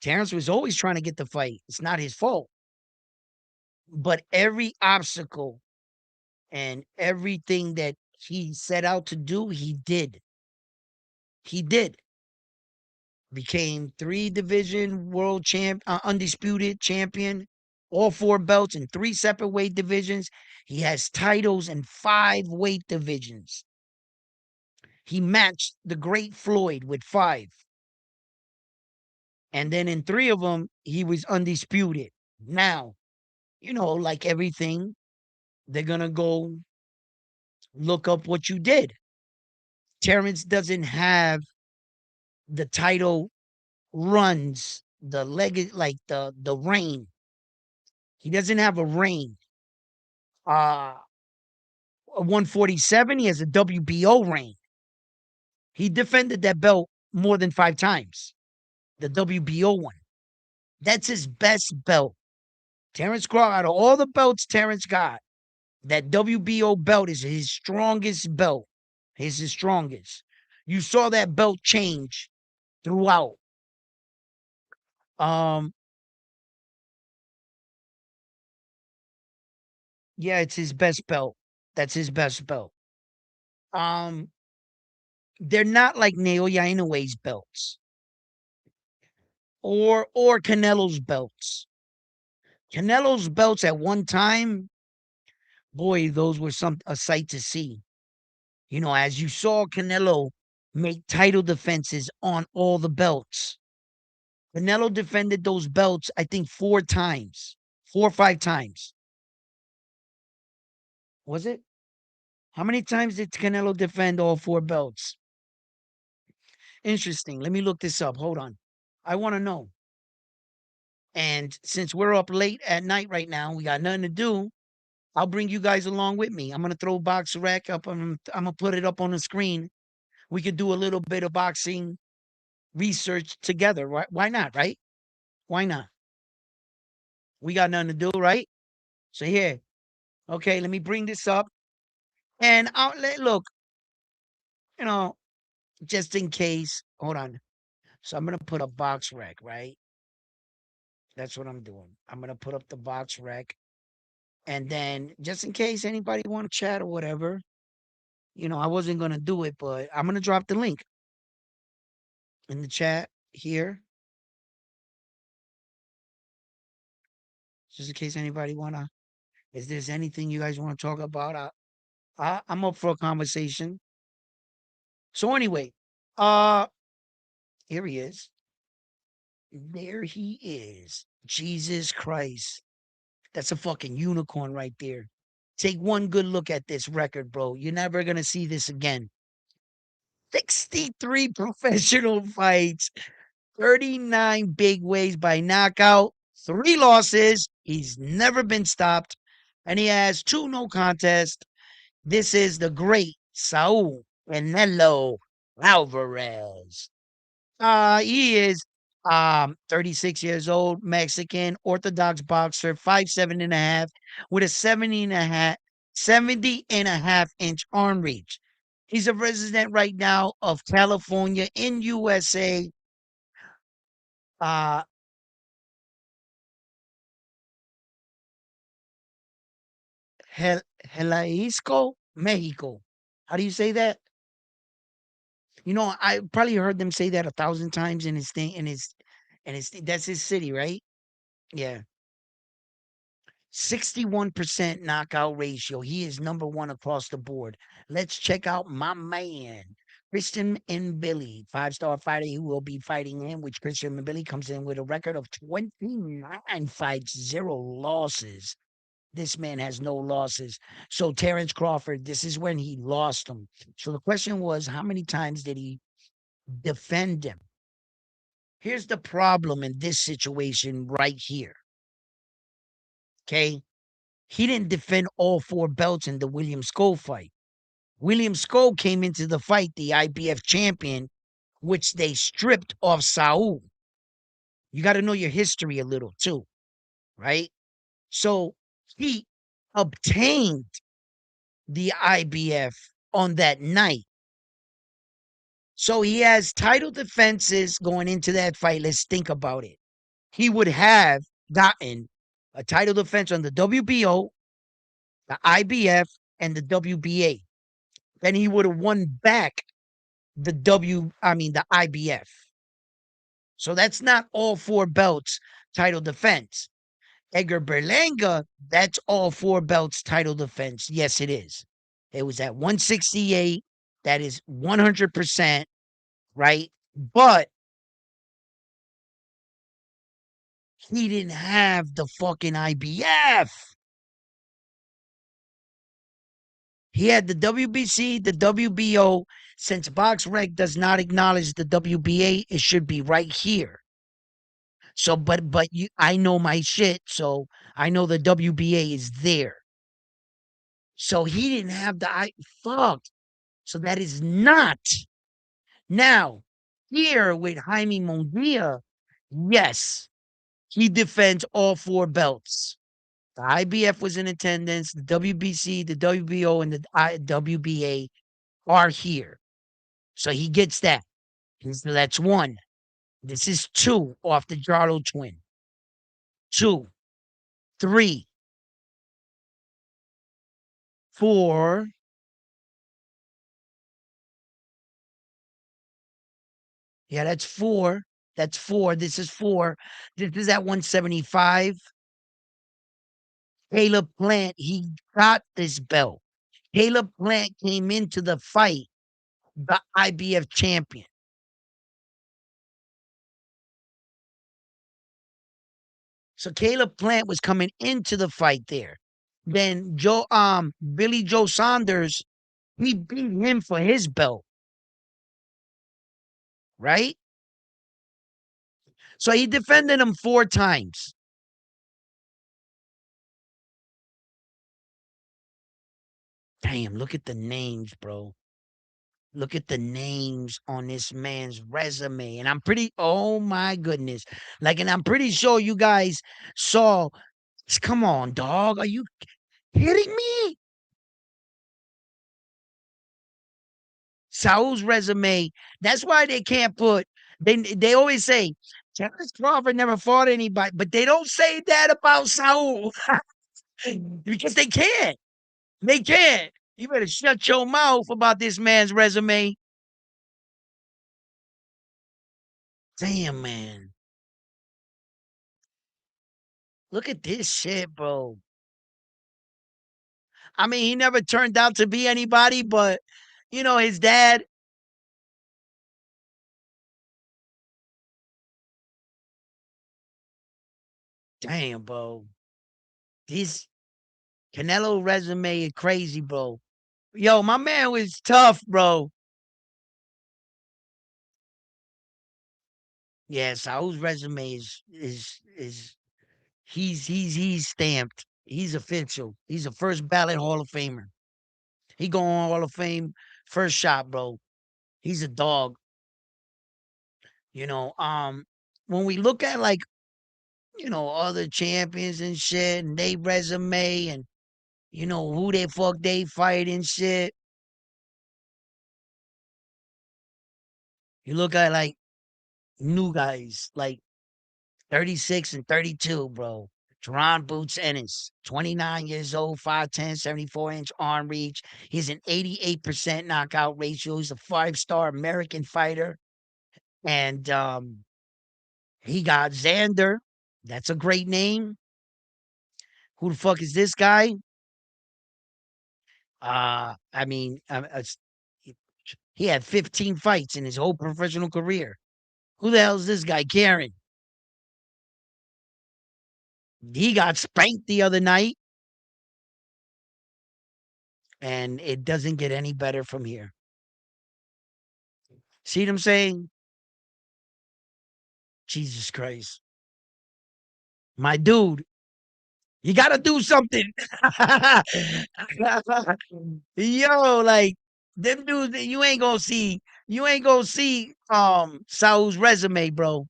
Terrence was always trying to get the fight. It's not his fault. But every obstacle and everything that he set out to do, he did. He did. Became 3 division world champ, undisputed champion, all 4 belts in 3 separate weight divisions. He has titles in 5 weight divisions. He matched the great Floyd with 5. And then in 3 of them, he was undisputed. Now, like everything, they're going to go look up what you did. Terrence doesn't have the title runs, the leg, like the reign. He doesn't have a reign. 147, he has a WBO reign. He defended that belt more than 5 times. The WBO one. That's his best belt. Terrence Crawford, out of all the belts Terrence got, that WBO belt is his strongest belt. It's his strongest. You saw that belt change throughout. Um, yeah, it's his best belt. That's his best belt. Um, they're not like Naoya Inoue's belts or Canelo's belts. Canelo's belts at one time, boy, those were a sight to see. As you saw Canelo make title defenses on all the belts. Canelo defended those belts, I think, 4 times, 4 or 5 times. Was it? How many times did Canelo defend all 4 belts? Interesting. Let me look this up. Hold on. I want to know. And since we're up late at night right now, we got nothing to do. I'll bring you guys along with me. I'm gonna throw Box Rec up. I'm gonna put it up on the screen. We could do a little bit of boxing research together. Why not? Right? Why not? We got nothing to do, right? So here, okay. Let me bring this up, and look. You know, just in case. Hold on. So I'm gonna put a Box Rec, right? That's what I'm doing. I'm gonna put up the Box Rec, and then just in case anybody want to chat or whatever, I wasn't gonna do it, but I'm gonna drop the link in the chat here, just in case anybody wanna. If there's anything you guys want to talk about, I'm up for a conversation. So anyway, uh, here he is. There he is. Jesus Christ. That's a fucking unicorn right there. Take one good look at this record, bro. You're never gonna see this again. 63 professional fights, 39 big ways by knockout, 3 losses. He's never been stopped, and he has 2 no contest. This is the great Saul Canelo Alvarez. He is 36 years old, Mexican, Orthodox boxer, 5'7.5", with a 70.5-inch arm reach. He's a resident right now of California in USA. Uh Jalisco, Mexico. How do you say that? I probably heard them say that 1,000 times in his thing, that's his city, right? Yeah. 61% knockout ratio. He is number one across the board. Let's check out my man, Christian Mbili, 5-star fighter. He will be fighting him, which Christian Mbili comes in with a record of 29 fights, 0 losses. This man has no losses. So Terrence Crawford, this is when he lost him. So the question was, how many times did he defend him? Here's the problem in this situation right here. Okay. He didn't defend all 4 belts in the William Sco fight. William Sco came into the fight, the IBF champion, which they stripped off Saul. You got to know your history a little too, right? So he obtained the IBF on that night. So he has title defenses going into that fight. Let's think about it. He would have gotten a title defense on the WBO, the IBF, and the WBA. Then he would have won back the IBF. So that's not all 4 belts title defense. Edgar Berlanga, that's all 4 belts title defense. Yes, it is. It was at 168. That is 100%, right? But he didn't have the fucking IBF. He had the WBC, the WBO. Since BoxRec does not acknowledge the WBA, it should be right here. So, I know my shit, so I know the WBA is there. So he didn't have the fuck. So that is not. Now, here with Jaime Munguia, yes, he defends all 4 belts. The IBF was in attendance, the WBC, the WBO, and the WBA are here. So he gets that. That's 1. This is 2 off the Jarlo twin. 2, 3, 4. Yeah, that's 4. That's 4. This is 4. This is at 175. Caleb Plant, he got this belt. Caleb Plant came into the fight, the IBF champion. So Caleb Plant was coming into the fight there. Then Billy Joe Saunders, he beat him for his belt, right? So he defended him 4 times. Damn, look at the names, bro. Look at the names on this man's resume. And I'm pretty, oh my goodness. Like, and I'm pretty sure you guys saw, come on, dog. Are you kidding me? Saul's resume. That's why they can't put, they always say, Terrence Crawford never fought anybody, but they don't say that about Saul because they can't. They can't. You better shut your mouth about this man's resume. Damn, man. Look at this shit, bro. I mean, he never turned out to be anybody, but his dad. Damn, bro. This Canelo resume is crazy, bro. Yo, my man was tough, bro. Yeah, Saul's resume is he's stamped. He's official. He's a first ballot Hall of Famer. He going Hall of Fame first shot, bro. He's a dog. You know, um, when we look at like other champions and shit, and they resume and who they fuck they fight and shit. You look at like new guys like 36 and 32, bro. Jerron Boots Ennis, 29 years old, 5'10, 74-inch arm reach. He's an 88% knockout ratio. He's a 5-star American fighter. And he got Xander. That's a great name. Who the fuck is this guy? I mean, he had 15 fights in his whole professional career. Who the hell is this guy, Karen? He got spanked the other night, and it doesn't get any better from here. See what I'm saying? Jesus Christ. My dude, you gotta do something. Yo, like them dudes, you ain't gonna see Saul's resume, bro.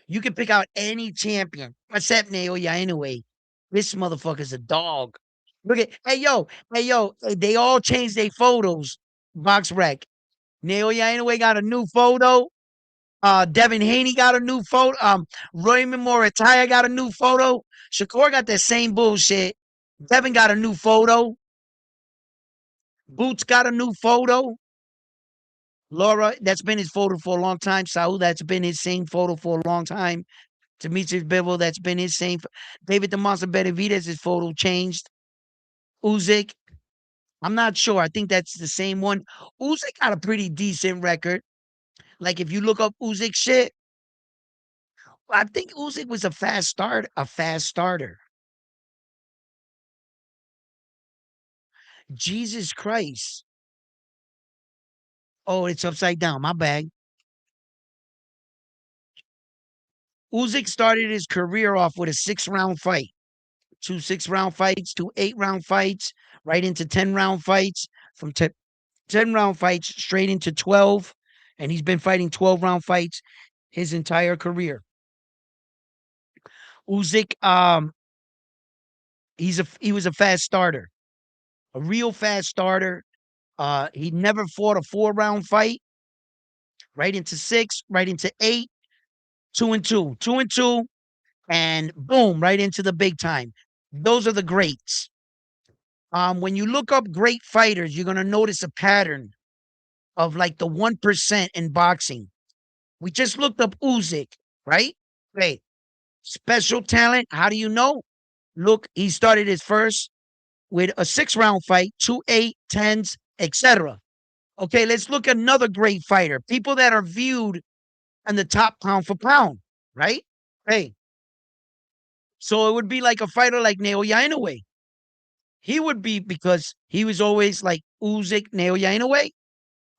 You can pick out any champion except Naoya anyway. This motherfucker's a dog. Look at hey yo, they all changed their photos. Box Rec. Naoya anyway got a new photo. Devin Haney got a new photo. Raymond Morataya got a new photo. Shakur got that same bullshit. Devin got a new photo. Boots got a new photo. Laura, that's been his photo for a long time. Saul, that's been his same photo for a long time. Demetrius Bivol, that's been his same. David the Monster Benavidez, his photo changed. Usyk, I'm not sure. I think that's the same one. Usyk got a pretty decent record. Like if you look up Usyk shit, I think Usyk was a fast starter. Jesus Christ. Oh, it's upside down. My bad. Usyk started his career off with a 6-round fight. 2 6-round fights, 2 8-round fights, right into 10-round fights, from 10-round fights straight into 12. And he's been fighting 12-round fights his entire career. Usyk, he was a fast starter, a real fast starter. He never fought a 4-round fight. Right into 6, right into 8, 2-2, 2-2, and boom, right into the big time. Those are the greats. When you look up great fighters, you're gonna notice a pattern of like the 1% in boxing. We just looked up Usyk, right? Great. Special talent. How do you know? Look, he started his first with a 6-round fight, 2 8, 10s, etc. Okay, let's look at another great fighter. People that are viewed in the top pound for pound, right? Hey, so it would be like a fighter like Naoya Inoue. He would be because he was always like Usyk, Naoya Inoue.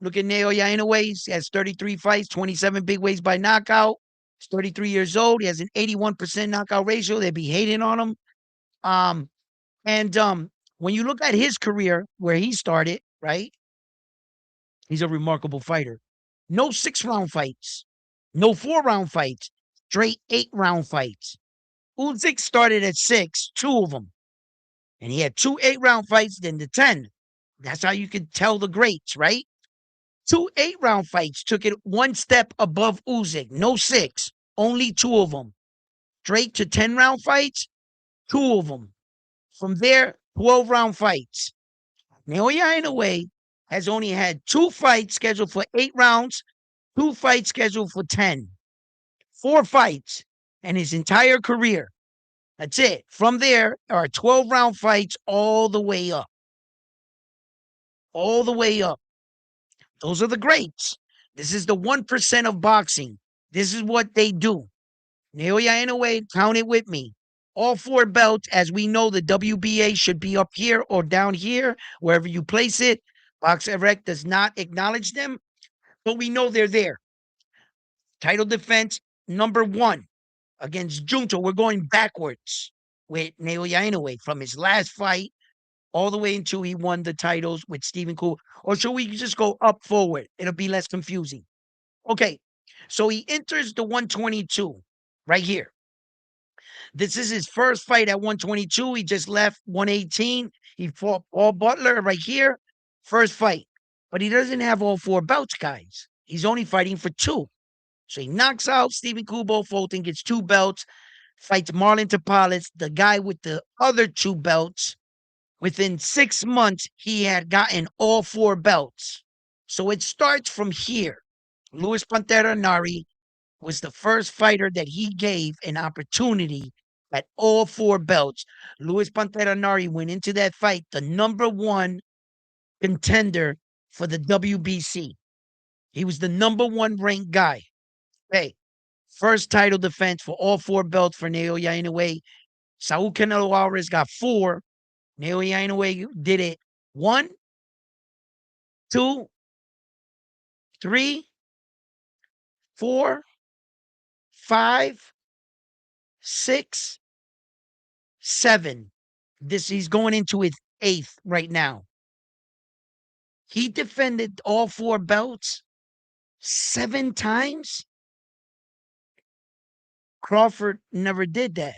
Look at Naoya Inoue. He has 33 fights, 27 big ways by knockout. He's 33 years old. He has an 81% knockout ratio. They'd be hating on him. Um, and When you look at his career, where he started, right? He's a remarkable fighter. No 6 round fights, no 4 round fights, straight 8 round fights. Usyk started at 6, 2 of them, and he had 2 8 round fights, then the 10. That's how you could tell the greats, right? 2 8 round fights took it one step above Usyk. No 6, only 2 of them. Straight to 10 round fights, 2 of them. From there, 12 round fights. Naoya Inoue has only had 2 fights scheduled for 8 rounds, 2 fights scheduled for 10. 4 fights in his entire career. That's it. From there are 12 round fights all the way up. All the way up. Those are the greats. This is the 1% of boxing. This is what they do. Naoya Inoue, count it with me. All 4 belts, as we know, the WBA should be up here or down here, wherever you place it. Box Erect does not acknowledge them, but we know they're there. Title defense number 1 against Junto. We're going backwards with Naoya Inoue from his last fight all the way until he won the titles with Stephen Cool. Or should we just go up forward? It'll be less confusing. Okay, so he enters the 122 right here. This is his first fight at 122. He just left 118. He fought Paul Butler right here. First fight. But he doesn't have all 4 belts, guys. He's only fighting for 2. So he knocks out Stephen Kubo Fulton, gets 2 belts, fights Marlon Tapales, the guy with the other 2 belts. Within 6 months, he had gotten all 4 belts. So it starts from here. Luis Pantera Nari was the first fighter that he gave an opportunity at all 4 belts. Luis Pantera Nari went into that fight the number 1 contender for the WBC. He was the number 1 ranked guy. Hey, first title defense for all 4 belts for Naoya Inoue. Saul Canelo Alvarez got 4. Naoya Inoue did it 1, 2, 3, 4, 5, 6, 7. He's going into his 8th right now. He defended all 4 belts 7 times. Crawford never did that.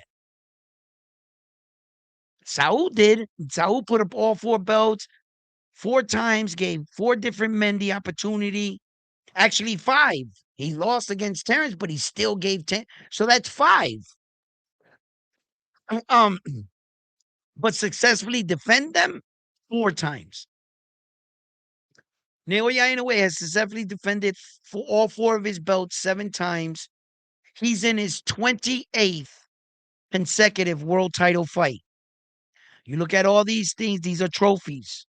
Saul did. Saul put up all 4 belts 4 times, gave 4 different men the opportunity. Actually, 5. He lost against Terrence, but he still gave 10. So that's 5. But successfully defend them 4 times. Naoya Inoue has successfully defended for all 4 of his belts 7 times. He's in his 28th consecutive world title fight. You look at all these things; these are trophies.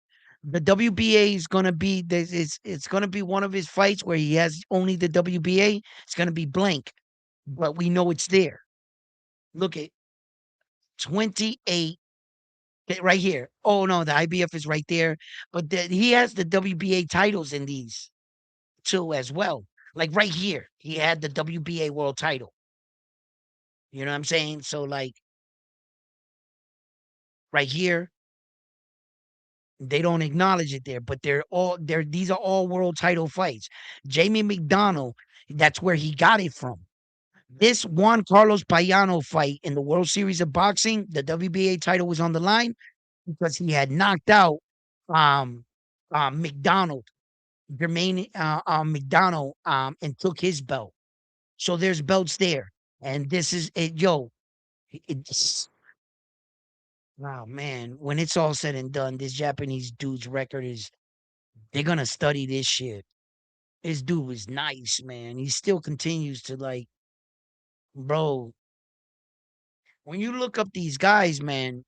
The WBA is going to be it's going to be one of his fights where he has only the WBA. It's going to be blank, but we know it's there. Look at 28 right here. Oh no, the IBF is right there, but he has the WBA titles in these too as well. Like right here, he had the WBA world title. You know what I'm saying? So like right here, they don't acknowledge it there, but these are all world title fights. Jamie McDonnell, that's where he got it from. This Juan Carlos Payano fight in the World Series of Boxing, the WBA title was on the line because he had knocked out McDonald, Jermaine McDonald, and took his belt. So there's belts there. And this is it, yo. It's wow, man. When it's all said and done, this Japanese dude's record is they're gonna study this shit. This dude was nice, man. He still continues to like, bro. When you look up these guys, man,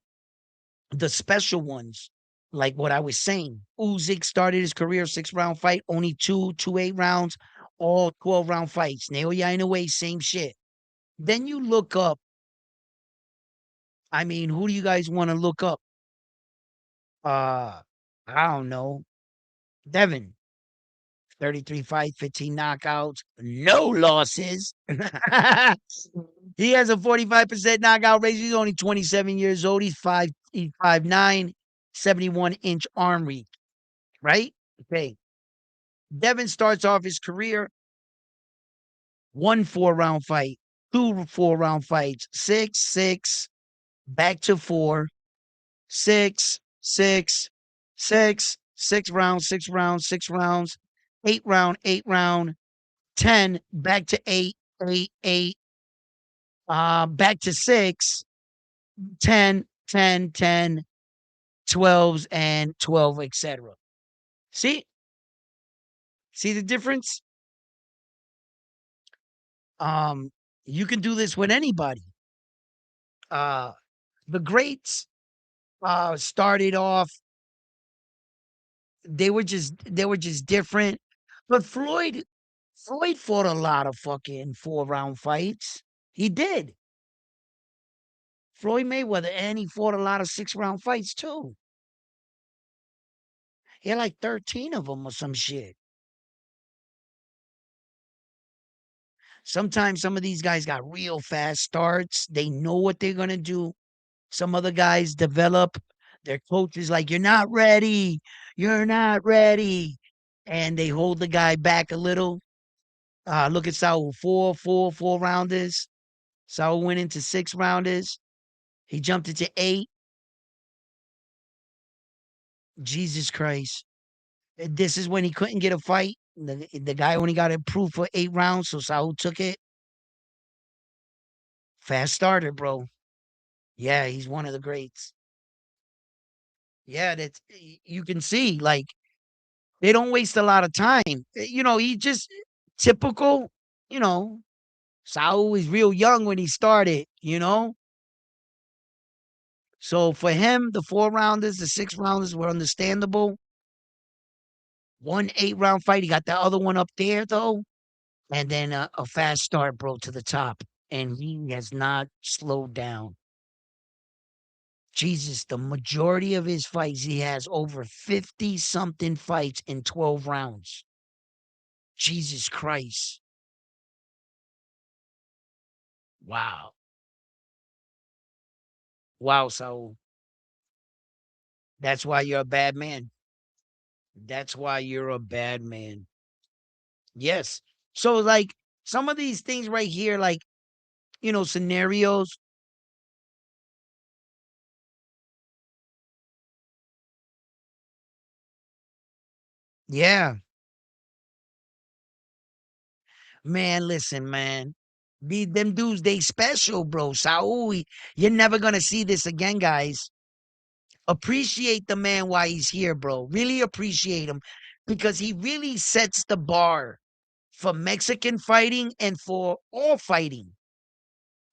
the special ones, like what I was saying, Usyk started his career 6 round fight, only 2 8 rounds, all 12 round fights. Naoya Inoue, same shit. Then you look up. I mean, who do you guys want to look up? I don't know. Devin, 33 fights, 15 knockouts, no losses. He has a 45% knockout rate. He's only 27 years old. He's 5'9". 71-inch arm reach, right? Okay. Devin starts off his career, 1 4-round fight, 2 4-round fights, 6, 6, back to 4, 6, 6, 6 rounds, 6 rounds, 6 rounds, 8 round, 8 round, 10, back to 8, 8, 8, back to 6, 10, 10, 10, 12s and 12, etc. See? See the difference? Um, you can do this with anybody. Uh, the greats started off, they were just different. But Floyd fought a lot of fucking 4-round fights. He did. Floyd Mayweather, and he fought a lot of 6-round fights too. He had like 13 of them or some shit. Sometimes some of these guys got real fast starts. They know what they're gonna do. Some other guys develop. Their coach is like, "You're not ready. You're not ready," and they hold the guy back a little. Look at Saul, 4 rounders. Saul went into 6 rounders. He jumped into 8. Jesus Christ. This is when he couldn't get a fight. The guy only got approved for 8 rounds, so Saul took it. Fast starter, bro. Yeah, he's one of the greats. Yeah, you can see, like, they don't waste a lot of time. He just typical, you know, Saul was real young when he started. So for him, the 4 rounders, the 6 rounders were understandable. 1 8-round fight. He got the other one up there though. And then a fast start, bro, to the top. And he has not slowed down. Jesus, the majority of his fights, he has over 50 something fights in 12 rounds. Jesus Christ. Wow. Wow, Saul. That's why you're a bad man. That's why you're a bad man. Yes. So, like, some of these things right here, like, scenarios. Yeah. Man, listen, man. Them dudes, they special, bro. Saul, you're never gonna see this again, guys. Appreciate the man while he's here, bro. Really appreciate him because he really sets the bar for Mexican fighting and for all fighting.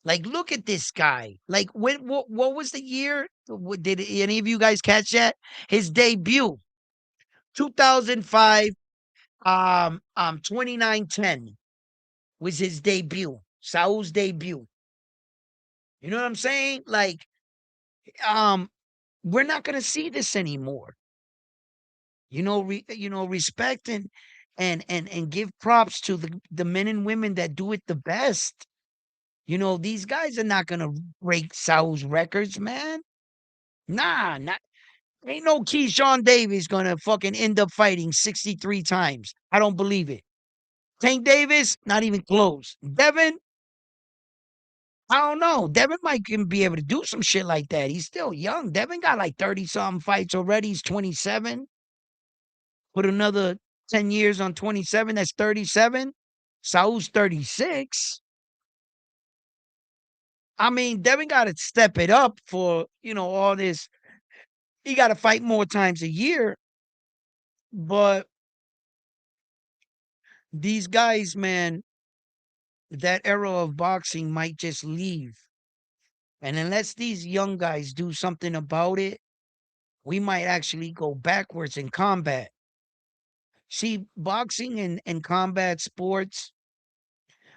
Like, look at this guy. Like, what was the year? Did any of you guys catch that? His debut, 2005, 2910 was his debut. Saul's debut. You know what I'm saying? Like, um, we're not gonna see this anymore. Respect and give props to the men and women that do it the best. These guys are not gonna break Saul's records, man. Nah, not ain't no Keyshawn Davis gonna fucking end up fighting 63 times. I don't believe it. Tank Davis, not even close. Devin, I don't know. Devin might can be able to do some shit like that. He's still young. Devin got like 30 something fights already. He's 27. Put another 10 years on 27. That's 37. Saul's 36. I mean, Devin got to step it up for, all this. He got to fight more times a year. But these guys, man, that era of boxing might just leave. And unless these young guys do something about it, we might actually go backwards in combat. See, boxing and combat sports,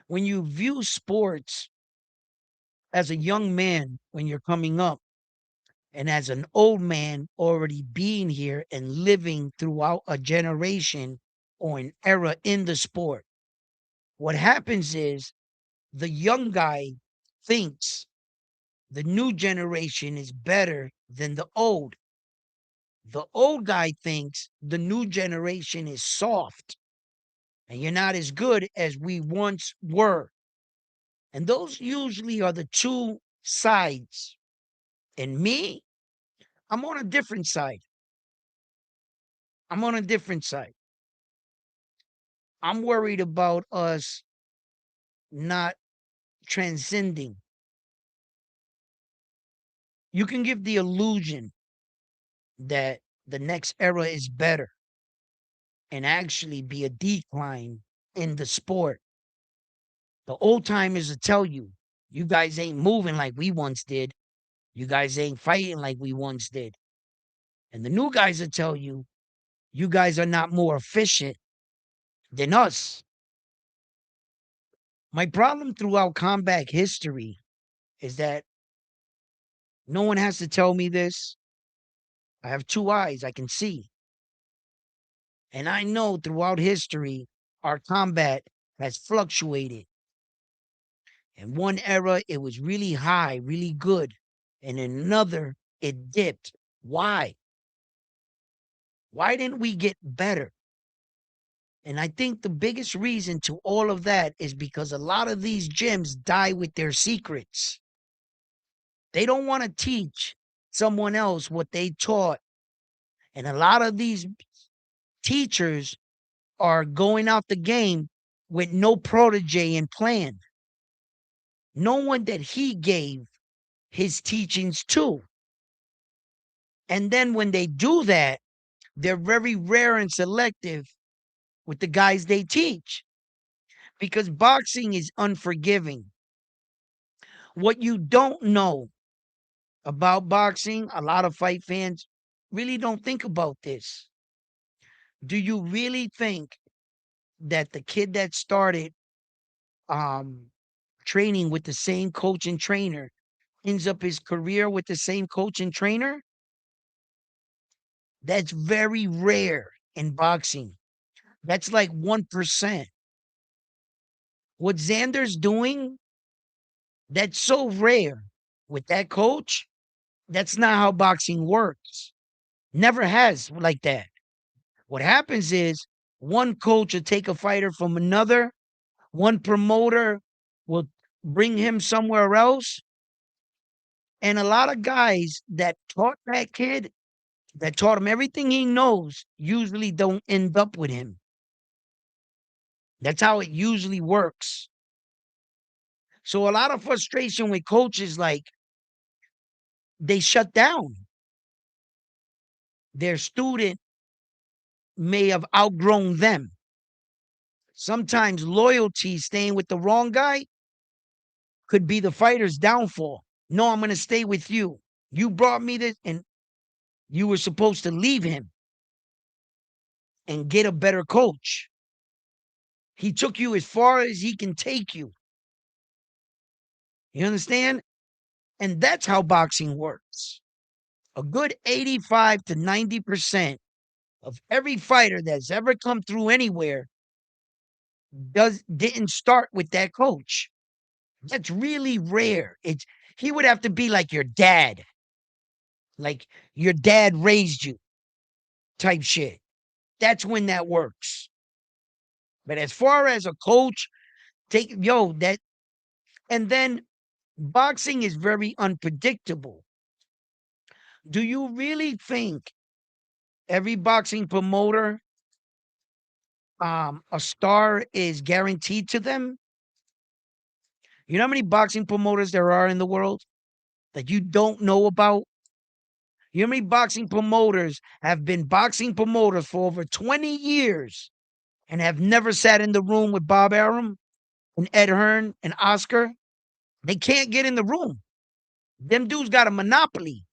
when you view sports as a young man when you're coming up, and as an old man already being here and living throughout a generation or an era in the sport, what happens is the young guy thinks the new generation is better than the old. The old guy thinks the new generation is soft and you're not as good as we once were. And those usually are the two sides. And me, I'm on a different side. I'm on a different side. I'm worried about us not transcending. You can give the illusion that the next era is better and actually be a decline in the sport. The old timers will tell you, you guys ain't moving like we once did. You guys ain't fighting like we once did. And the new guys will tell you, you guys are not more efficient than us. My problem throughout combat history is that no one has to tell me this. I have two eyes, I can see. And I know throughout history, our combat has fluctuated. In one era, it was really high, really good. And in another, it dipped. Why? Why didn't we get better? And I think the biggest reason to all of that is because a lot of these gyms die with their secrets. They don't want to teach someone else what they taught. And a lot of these teachers are going out the game with no protege in plan. No one that he gave his teachings to. And then when they do that, they're very rare and selective with the guys they teach because boxing is unforgiving. What you don't know about boxing, a lot of fight fans really don't think about this. Do you really think that the kid that started um, training with the same coach and trainer ends up his career with the same coach and trainer? That's very rare in boxing. That's like 1%. What Xander's doing, that's so rare with that coach. That's not how boxing works. Never has like that. What happens is one coach will take a fighter from another, one promoter will bring him somewhere else. And a lot of guys that taught that kid, that taught him everything he knows, usually don't end up with him. That's how it usually works. So a lot of frustration with coaches, like they shut down. Their student may have outgrown them. Sometimes loyalty, staying with the wrong guy, could be the fighter's downfall. No, I'm going to stay with you. You brought me this, and you were supposed to leave him and get a better coach. He took you as far as he can take you. You understand? And that's how boxing works. A good 85 to 90% of every fighter that's ever come through anywhere didn't start with that coach. That's really rare. He would have to be like your dad. Like your dad raised you type shit. That's when that works. But as far as a coach, that, and then boxing is very unpredictable. Do you really think every boxing promoter, a star is guaranteed to them? You know how many boxing promoters there are in the world that you don't know about? You know how many boxing promoters have been boxing promoters for over 20 years and have never sat in the room with Bob Arum and Ed Hearn and Oscar? They can't get in the room. Them dudes got a monopoly.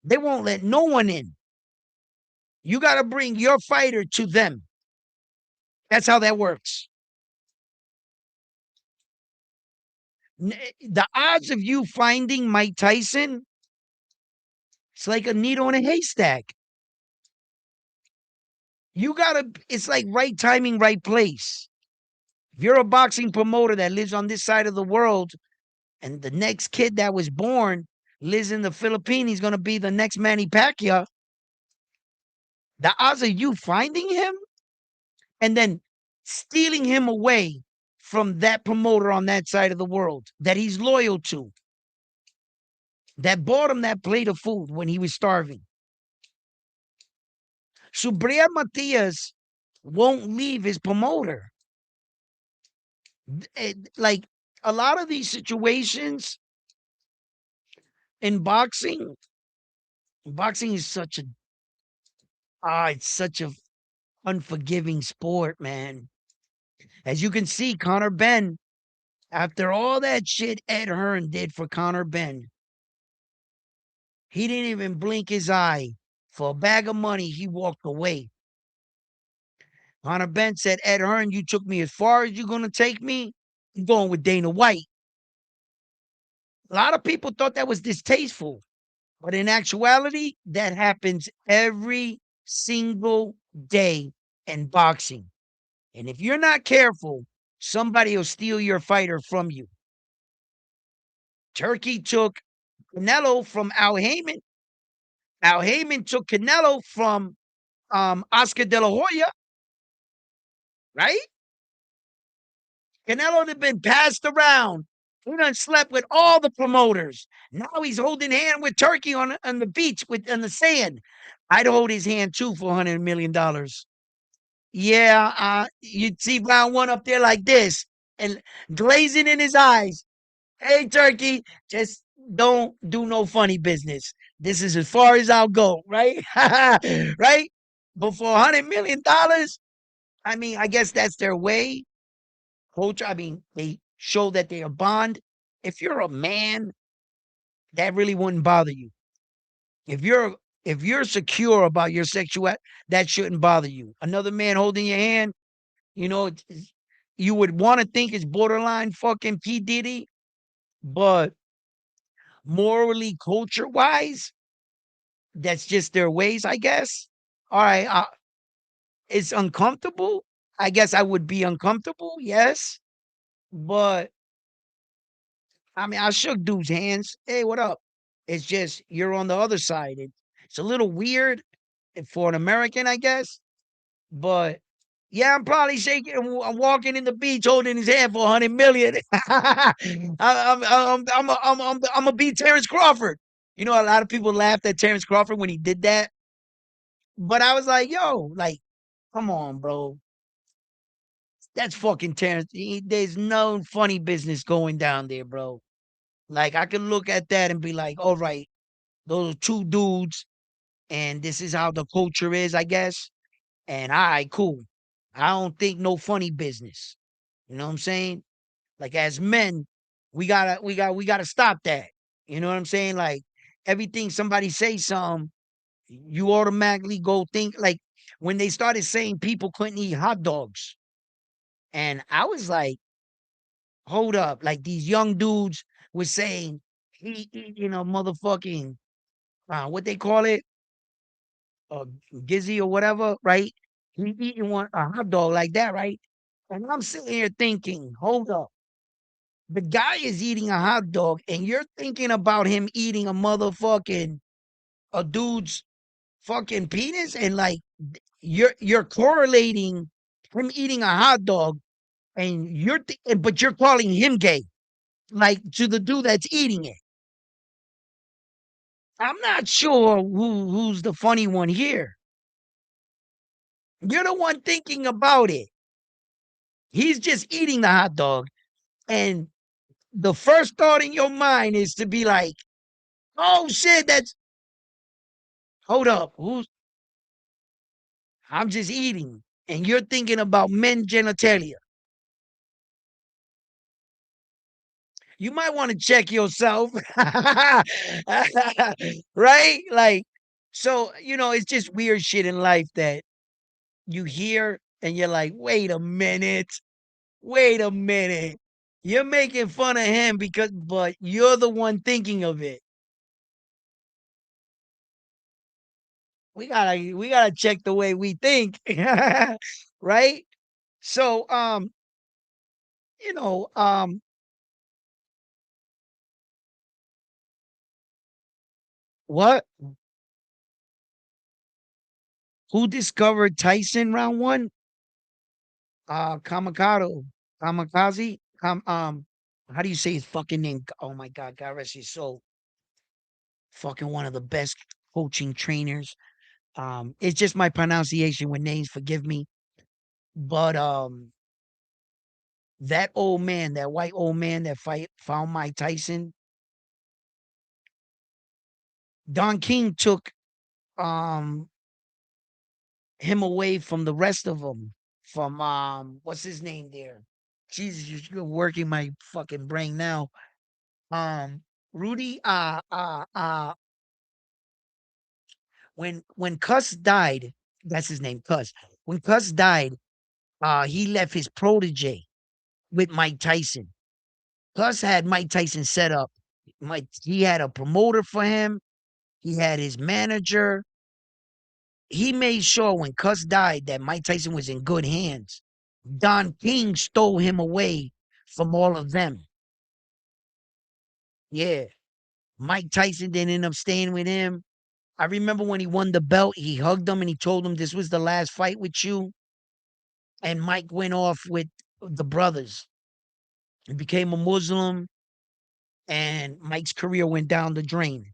They won't let no one in. You got to bring your fighter to them. That's how that works. The odds of you finding Mike Tyson, it's like a needle in a haystack. It's like right timing, right place. If you're a boxing promoter that lives on this side of the world and the next kid that was born lives in the Philippines, he's going to be the next Manny Pacquiao. The odds of you finding him and then stealing him away from that promoter on that side of the world that he's loyal to, that bought him that plate of food when he was starving. Subriel Matias won't leave his promoter. Like a lot of these situations in boxing is such a it's such a unforgiving sport, man. As you can see, Conor Benn, after all that shit Ed Hearn did for Conor Benn, he didn't even blink his eye. For a bag of money, he walked away. Conor Benn said, Ed Hearn, you took me as far as you're going to take me. I'm going with Dana White. A lot of people thought that was distasteful. But in actuality, that happens every single day in boxing. And if you're not careful, somebody will steal your fighter from you. Turkey took Canelo from Al Heyman. Al Heyman took Canelo from Oscar De La Hoya, right? Canelo had been passed around. He done slept with all the promoters. Now he's holding hand with Turkey on the beach on the sand. I'd hold his hand too for $100 million. Yeah, you'd see round one up there like this and glazing in his eyes. Hey, Turkey, just don't do no funny business. This is as far as I'll go, right? Right? But for $100 million, I mean, I guess that's their way. Culture, I mean, they show that they are bond. If you're a man, that really wouldn't bother you. If you're secure about your sexuality, that shouldn't bother you. Another man holding your hand, you know, you would want to think it's borderline fucking P. Diddy, but morally, culture wise, that's just their ways, I guess. All right, it's uncomfortable. I guess I would be uncomfortable, yes, but I mean, I shook dude's hands. Hey, what up? It's just you're on the other side. It's a little weird for an American, I guess, but yeah, I'm probably shaking. I'm walking in the beach holding his hand for 100 million. I'm gonna beat Terrence Crawford. You know, a lot of people laughed at Terrence Crawford when he did that, but I was like, yo, like, come on, bro. That's fucking Terrence. There's no funny business going down there, bro. Like, I could look at that and be like, all right, those are two dudes, and this is how the culture is, I guess. And all right, cool. I don't think no funny business. You know what I'm saying? Like as men, we gotta stop that. You know what I'm saying? Like everything somebody say something, you automatically go think like when they started saying people couldn't eat hot dogs. And I was like, hold up. Like these young dudes were saying he eating a motherfucking what they call it? A gizzy or whatever, right? He eating one a hot dog like that, right? And I'm sitting here thinking, hold up. The guy is eating a hot dog, and you're thinking about him eating a dude's fucking penis, and like you're correlating him eating a hot dog, and but you're calling him gay, like to the dude that's eating it. I'm not sure who's the funny one here. You're the one thinking about it. He's just eating the hot dog, and the first thought in your mind is to be like, "Oh shit, that's hold up, who's I'm just eating." And you're thinking about men genitalia. You might want to check yourself. Right? Like, so, it's just weird shit in life that you hear and you're like, wait a minute. Wait a minute. You're making fun of him but you're the one thinking of it. We gotta check the way we think. Right? So, you know, what? Who discovered Tyson round one? Kamikaze. Kamikaze? How do you say his fucking name? Oh my God, God rest his soul. Fucking one of the best coaching trainers. It's just my pronunciation with names, forgive me. But that old man, that white old man that found Mike Tyson, Don King took um him away from the rest of them. From what's his name there? Jesus, you're working my fucking brain now. Rudy, when Cuss died, that's his name, Cuss. When Cuss died, he left his protege with Mike Tyson. Cuss had Mike Tyson set up. He had a promoter for him. He had his manager. He made sure when Cuss died that Mike Tyson was in good hands. Don King stole him away from all of them. Yeah. Mike Tyson didn't end up staying with him. I remember when he won the belt, he hugged him and he told him this was the last fight with you. And Mike went off with the brothers. He became a Muslim and Mike's career went down the drain.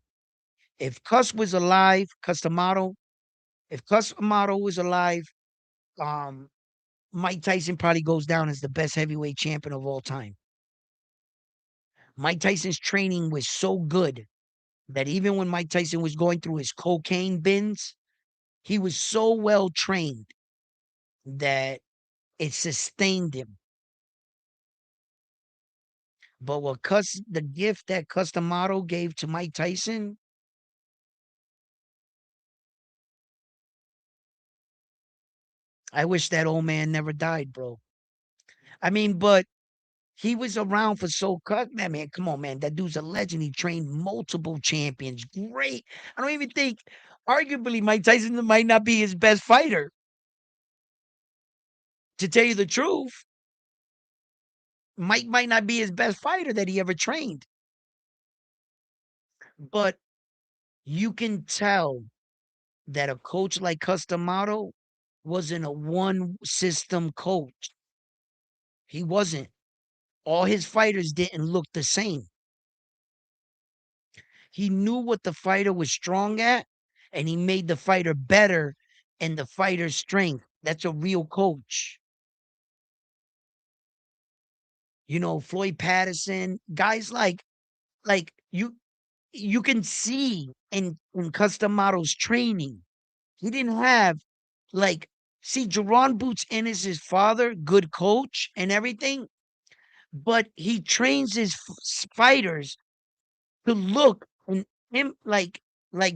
If Cuss was alive, Customato, if Customato was alive, um, Mike Tyson probably goes down as the best heavyweight champion of all time. Mike Tyson's training was so good that even when Mike Tyson was going through his cocaine bins, he was so well trained that it sustained him. But the gift that Customato gave to Mike Tyson, I wish that old man never died, bro. I mean, but he was around for so cut, man. Come on, man. That dude's a legend. He trained multiple champions. Great. I don't even think, arguably, Mike Tyson might not be his best fighter. To tell you the truth, Mike might not be his best fighter that he ever trained. But you can tell that a coach like Customato wasn't a one system coach. He wasn't. All his fighters didn't look the same. He knew what the fighter was strong at, and he made the fighter better in the fighter's strength. That's a real coach. You know, Floyd Patterson, guys like you can see in Customato's training. He didn't have like see Jerron Boots Ennis, his father, good coach and everything, but he trains his fighters to look and him like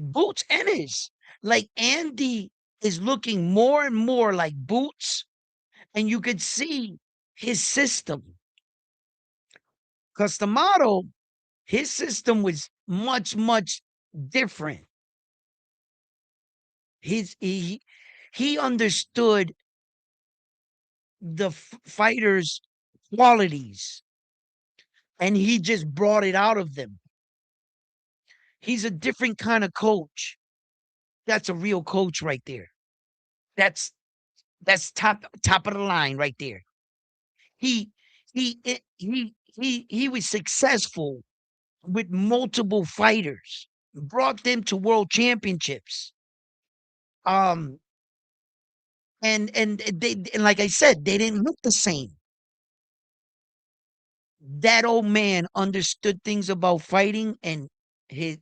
Boots Ennis. Like Andy is looking more and more like Boots, and you could see his system. Customato, his system was much different. His he understood the fighters' qualities, and he just brought it out of them. He's a different kind of coach. That's a real coach right there. That's that's top of the line right there. He he was successful with multiple fighters, brought them to world championships. Um, and they and like I said, they didn't look the same. That old man understood things about fighting, and his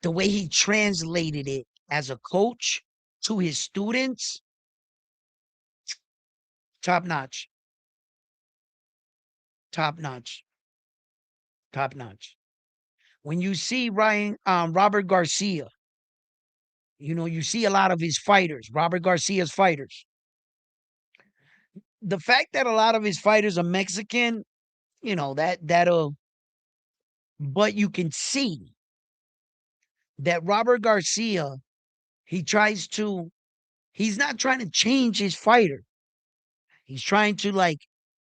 the way he translated it as a coach to his students, top notch, top notch, top notch. When you see Robert Garcia, you know, you see a lot of his fighters, Robert Garcia's fighters. The fact that a lot of his fighters are Mexican, you know, that'll but you can see that Robert Garcia, he tries to he's not trying to change his fighter. He's trying to like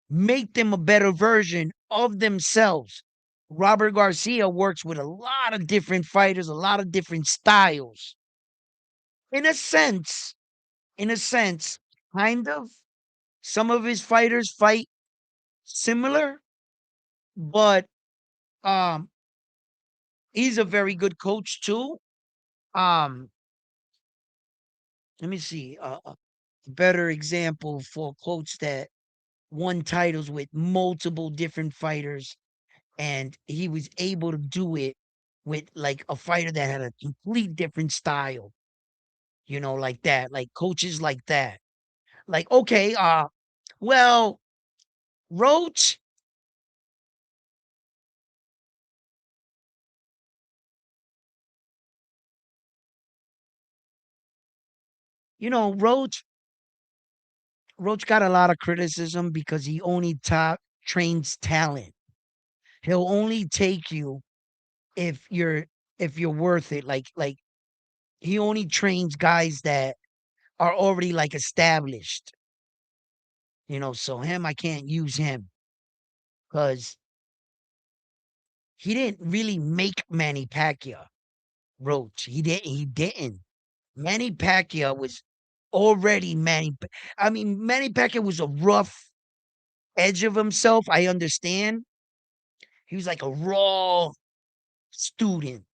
make them a better version of themselves. Robert Garcia works with a lot of different fighters, a lot of different styles. In a sense, in a sense, kind of. Some of his fighters fight similar, but um, he's a very good coach too. Um, Let me see a better example for a coach that won titles with multiple different fighters, and he was able to do it with like a fighter that had a complete different style. Like that, like coaches like that. Like, okay, well, Roach, Roach got a lot of criticism because he only top trains talent. He'll only take you if you're worth it. Like he only trains guys that are already like established. So him, I can't use him because he didn't really make Manny Pacquiao. Roach, he didn't. Manny Pacquiao was already I mean, Manny Pacquiao was a rough edge of himself. I understand. He was like a raw student,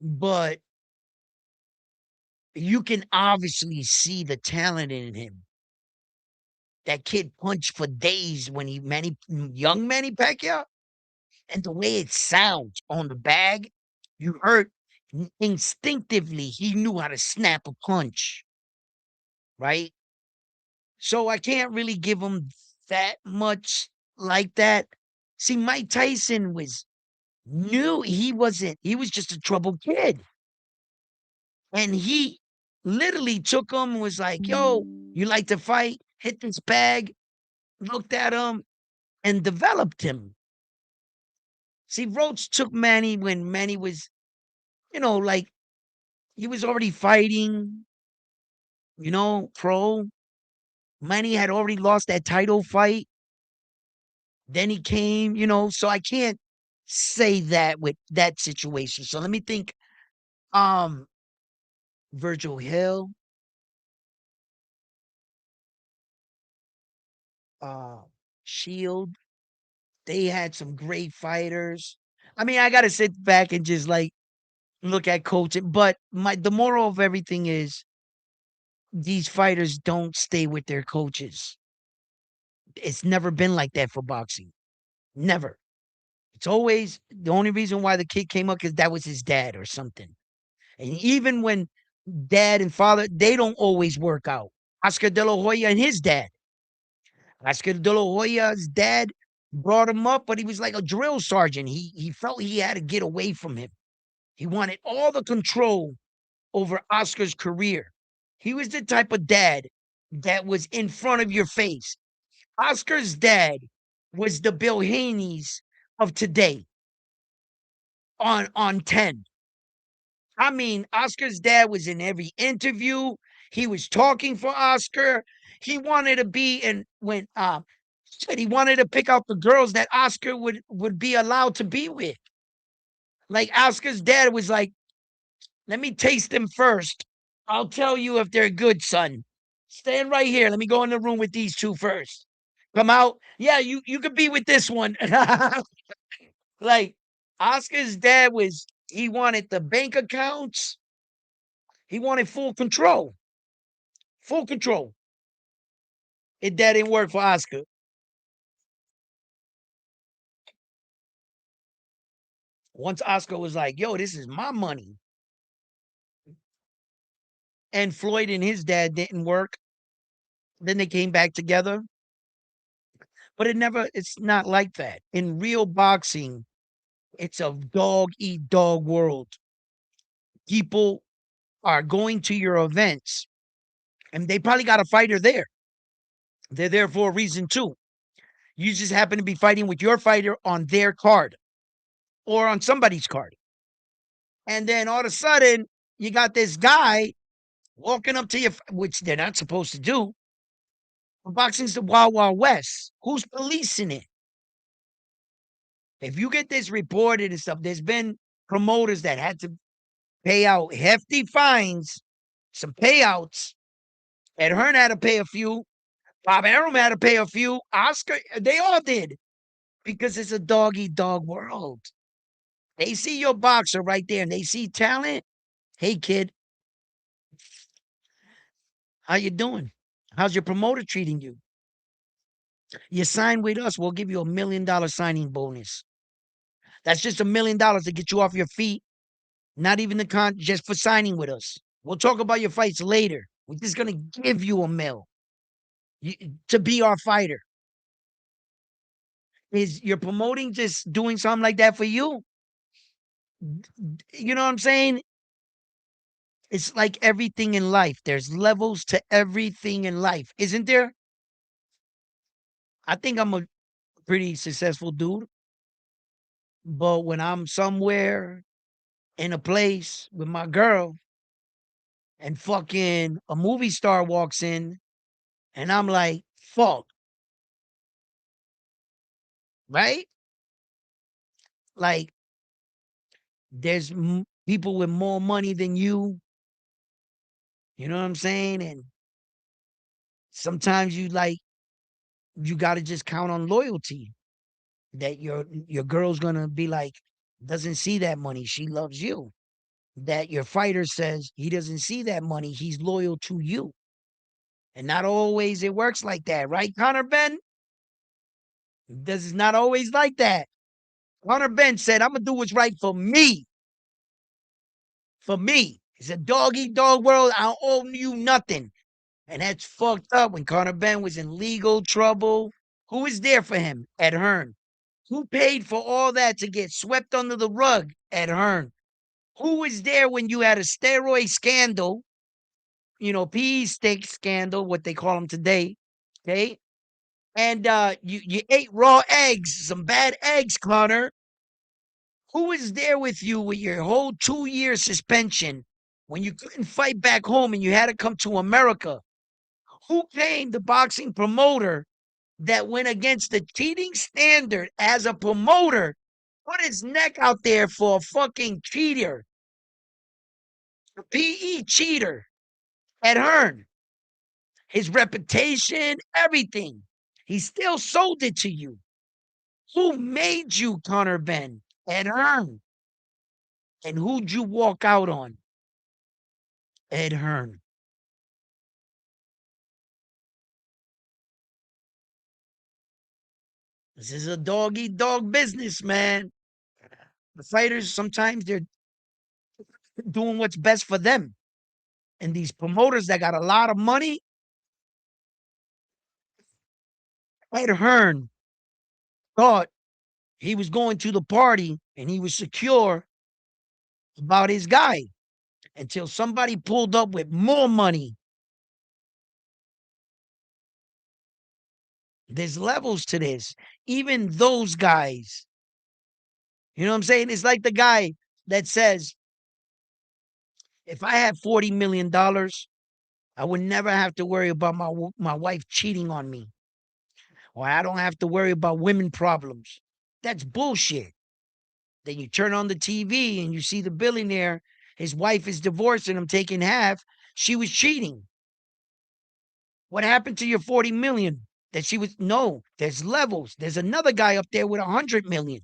but you can obviously see the talent in him. That kid punched for days when young Manny Pacquiao, and the way it sounds on the bag, you heard instinctively he knew how to snap a punch, right? So I can't really give him that much like that. See, Mike Tyson was new. He was just a troubled kid. And he literally took him, was like, yo, you like to fight? Hit this bag, looked at him, and developed him. See, Roach took Manny when Manny was, like he was already fighting, pro. Manny had already lost that title fight. Then he came, so I can't say that with that situation. So let me think. Um, Virgil Hill, uh, Shield, they had some great fighters. I mean, I gotta sit back and just like look at coaching. But the moral of everything is these fighters don't stay with their coaches. It's never been like that for boxing. Never. It's always the only reason why the kid came up because that was his dad or something. And even when dad and father, they don't always work out. Oscar De La Hoya and his dad. Oscar De La Hoya's dad brought him up, but he was like a drill sergeant. He felt he had to get away from him. He wanted all the control over Oscar's career. He was the type of dad that was in front of your face. Oscar's dad was the Bill Haney's of today on 10. I mean, Oscar's dad was in every interview. He was talking for Oscar. He wanted to be in when said he wanted to pick out the girls that Oscar would be allowed to be with. Like Oscar's dad was like, "Let me taste them first. I'll tell you if they're good, son. Stand right here. Let me go in the room with these two first. Come out. Yeah, you could be with this one." Like Oscar's dad was he wanted the bank accounts. He wanted full control. Full control. That didn't work for Oscar. Once Oscar was like, yo, this is my money. And Floyd and his dad didn't work. Then they came back together. But it's not like that. In real boxing, it's a dog eat dog world. People are going to your events and they probably got a fighter there. They're there for a reason too. You just happen to be fighting with your fighter on their card or on somebody's card. And then all of a sudden, you got this guy walking up to you, which they're not supposed to do. Boxing's the Wild Wild West. Who's policing it? If you get this reported and stuff, there's been promoters that had to pay out hefty fines, some payouts Ed Hearn had to pay a few. Bob Arum had to pay a few. Oscar, they all did because it's a dog eat dog world. They see your boxer right there and they see talent. Hey, kid, how you doing? How's your promoter treating you? You sign with us, we'll give you $1 million signing bonus. That's just $1 million to get you off your feet. Not even the just for signing with us. We'll talk about your fights later. We're just gonna give you a mil to be our fighter. Is you're promoting just doing something like that for you? You know what I'm saying? It's like everything in life. There's levels to everything in life, isn't there? I think I'm a pretty successful dude, but when I'm somewhere in a place with my girl and fucking a movie star walks in and I'm like, fuck, right? Like there's people with more money than you know what I'm saying? And sometimes you got to just count on loyalty that your girl's going to be like doesn't see that money, she loves you. That your fighter says he doesn't see that money, he's loyal to you. And not always it works like that, right, Connor Ben? This is not always like that. Connor Ben said, I'm going to do what's right for me. For me. It's a dog eat dog world. I don't owe you nothing. And that's fucked up when Connor Ben was in legal trouble. Who was there for him? Ed Hearn. Who paid for all that to get swept under the rug? Ed Hearn. Who was there when you had a steroid scandal, pea steak scandal, what they call them today, okay? And you ate raw eggs, some bad eggs, Connor. Who was there with you with your whole 2-year suspension when you couldn't fight back home and you had to come to America? Who came, the boxing promoter that went against the cheating standard as a promoter, put his neck out there for a fucking cheater, a PE cheater at Hearn? His reputation, everything. He still sold it to you. Who made you, Connor Ben? Ed Hearn. And who'd you walk out on? Ed Hearn. This is a dog eat dog business, man. The fighters, sometimes they're doing what's best for them. And these promoters that got a lot of money, Ed Hearn thought he was going to the party and he was secure about his guy until somebody pulled up with more money. There's levels to this. Even those guys, you know what I'm saying? It's like the guy that says, if I had $40 million, I would never have to worry about my wife cheating on me, or I don't have to worry about women problems. That's bullshit. Then you turn on the TV and you see the billionaire, his wife is divorcing him, taking half. She was cheating. What happened to your 40 million? That she was no, there's levels. There's another guy up there with 100 million.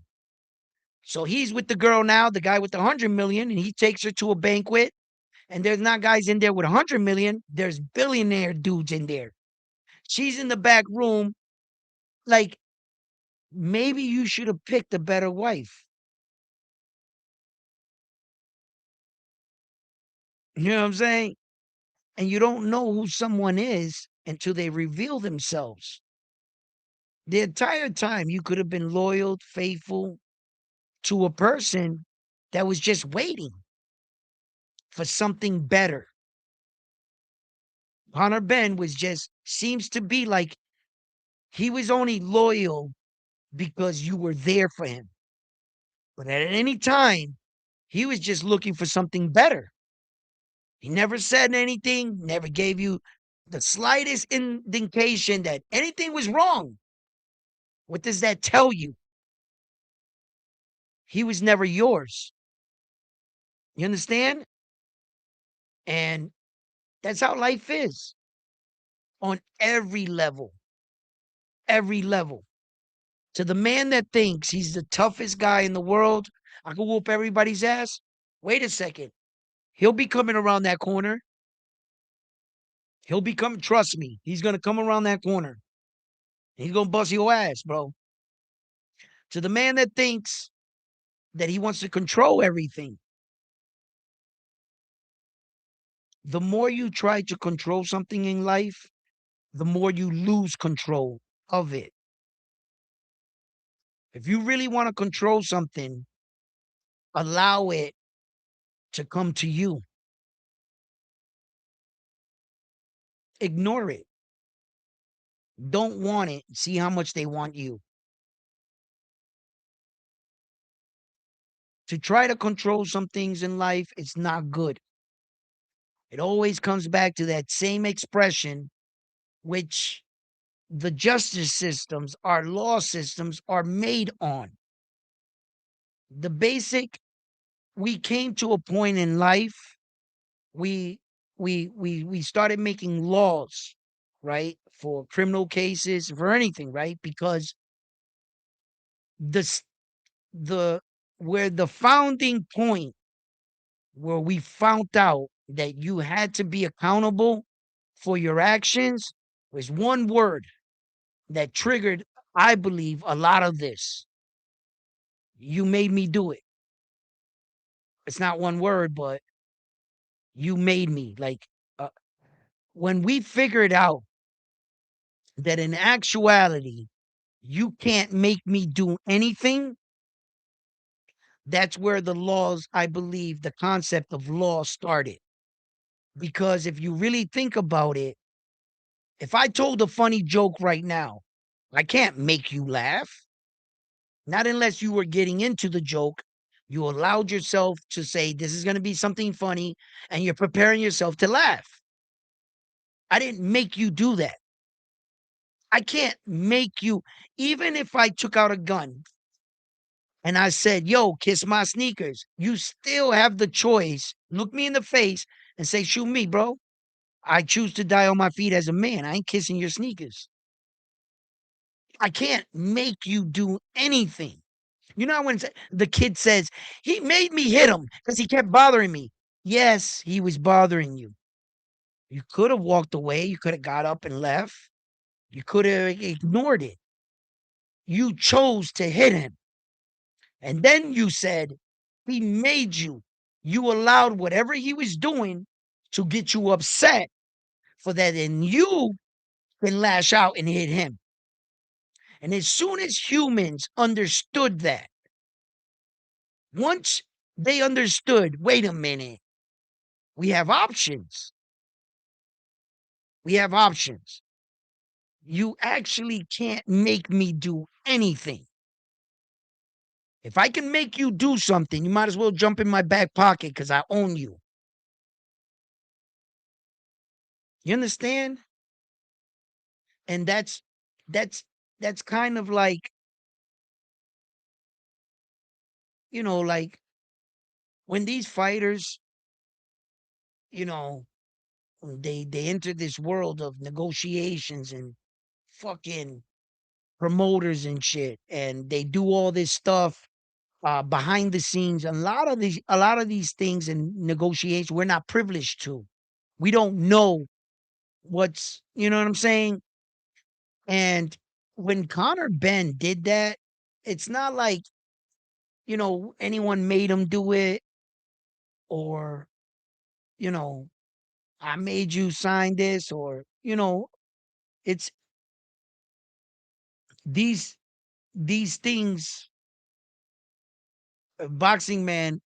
So he's with the girl now, the guy with the 100 million, and he takes her to a banquet. And there's not guys in there with 100 million. There's billionaire dudes in there. She's in the back room. Like, maybe you should have picked a better wife. You know what I'm saying? And you don't know who someone is until they reveal themselves. The entire time you could have been loyal, faithful to a person that was just waiting for something better. Hunter Ben was just seems to be like he was only loyal because you were there for him. But at any time, he was just looking for something better. He never said anything, never gave you the slightest indication that anything was wrong. What does that tell you? He was never yours. You understand? And that's how life is. on every level, every level. To the man that thinks he's the toughest guy in the world, I can whoop everybody's ass. Wait a second. He'll be coming around that corner. He'll be coming, trust me, he's gonna come around that corner. He's gonna bust your ass, bro. To the man that thinks that he wants to control everything, the more you try to control something in life, the more you lose control of it. If you really want to control something, allow it to come to you. Ignore it. Don't want it. See how much they want you. To try to control some things in life, it's not good. It always comes back to that same expression, which the justice systems, our law systems are made on. The basic, we came to a point in life, we we started making laws, right? For criminal cases, for anything, right? Because the the where the founding point where we found out that you had to be accountable for your actions was one word that triggered, I believe, a lot of this. You made me do it. It's not one word, but you made me. Like, uh, when we figured out that in actuality, you can't make me do anything, that's where the laws, I believe, the concept of law started. Because if you really think about it, if I told a funny joke right now, I can't make you laugh. Not unless you were getting into the joke. You allowed yourself to say, this is going to be something funny, and you're preparing yourself to laugh. I didn't make you do that. I can't make you, even if I took out a gun and I said, yo, kiss my sneakers, you still have the choice. Look me in the face and say, shoot me, bro. I choose to die on my feet as a man. I ain't kissing your sneakers. I can't make you do anything. You know when the kid says, he made me hit him because he kept bothering me. Yes, he was bothering you. You could have walked away. You could have got up and left. You could have ignored it. You chose to hit him. And then you said, he made you. You allowed whatever he was doing to get you upset for that. And you can lash out and hit him. And as soon as humans understood that, once they understood, wait a minute, we have options. We have options. You actually can't make me do anything. If I can make you do something, you might as well jump in my back pocket because I own you. You understand? And that's that's kind of like, like when these fighters, you know, they enter this world of negotiations and fucking promoters and shit, and they do all this stuff behind the scenes. A lot of these things in negotiation, we're not privileged to. We don't know what's, you know what I'm saying? And when Connor Ben did that, it's not like, anyone made him do it, or, you know, I made you sign this, or, it's these these things, boxing man.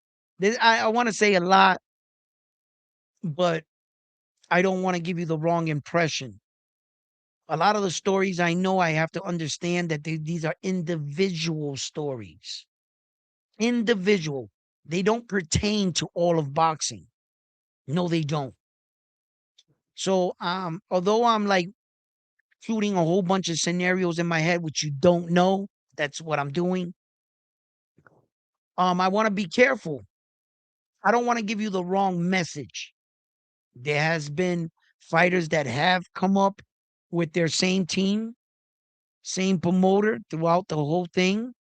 I want to say a lot, but I don't want to give you the wrong impression. A lot of the stories, I know I have to understand that these are individual stories. Individual. They don't pertain to all of boxing. No, they don't. So, although I'm like shooting a whole bunch of scenarios in my head, which you don't know, that's what I'm doing. I want to be careful. I don't want to give you the wrong message. There has been fighters that have come up with their same team, same promoter throughout the whole thing.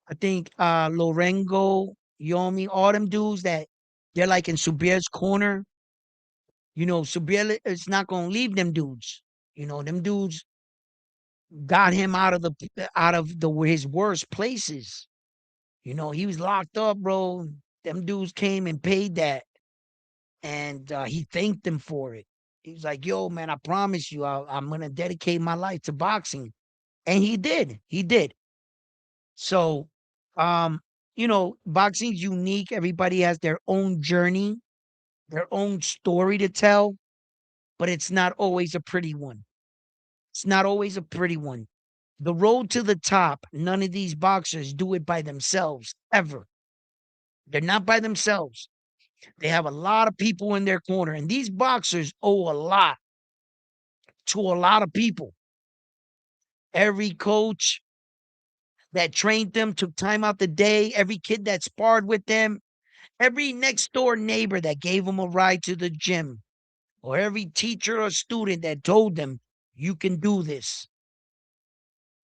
I think Lorengo, Yomi, all them dudes that they're like in Subir's corner. Subir is not gonna leave them dudes. Them dudes got him out of his worst places. He was locked up, bro. Them dudes came and paid that, and he thanked them for it. He was like, "Yo, man, I promise you, I'm gonna dedicate my life to boxing," and he did. He did. So, um, boxing's unique. Everybody has their own journey, their own story to tell, but it's not always a pretty one. It's not always a pretty one. The road to the top, none of these boxers do it by themselves, ever. They're not by themselves. They have a lot of people in their corner, and these boxers owe a lot to a lot of people. Every coach that trained them took time out the day, every kid that sparred with them, every next door neighbor that gave them a ride to the gym, or every teacher or student that told them, you can do this.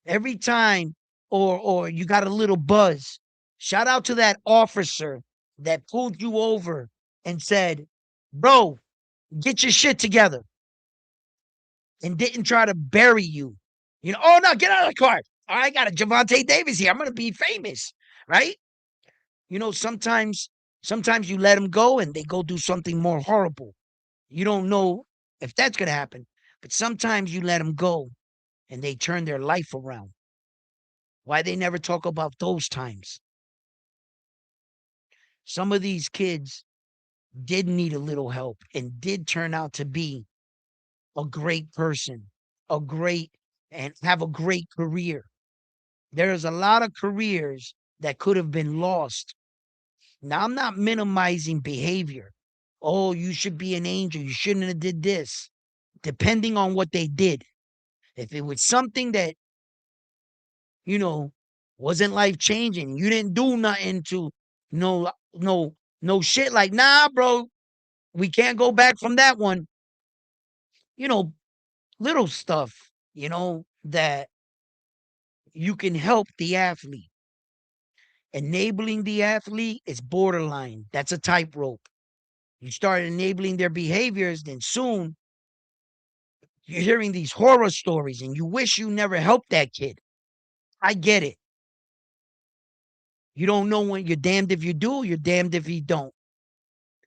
Every time, or you got a little buzz. Shout out to that officer that pulled you over and said, bro, get your shit together, and didn't try to bury you. Oh no, get out of the car. I got a Javante Davis here. I'm gonna be famous, right? Sometimes you let them go and they go do something more horrible. You don't know if that's gonna happen, but sometimes you let them go and they turn their life around. Why they never talk about those times? Some of these kids did need a little help and did turn out to be a great person, a great and have a great career. There's a lot of careers that could have been lost. Now, I'm not minimizing behavior. Oh, you should be an angel. You shouldn't have did this. Depending on what they did. If it was something that, you know, wasn't life changing, you didn't do nothing to no shit like, nah, bro, we can't go back from that one. You know, little stuff, that you can help the athlete. Enabling the athlete is borderline. That's a tightrope. You start enabling their behaviors, then soon you're hearing these horror stories and you wish you never helped that kid. I get it. You don't know when you're damned if you do, you're damned if you don't.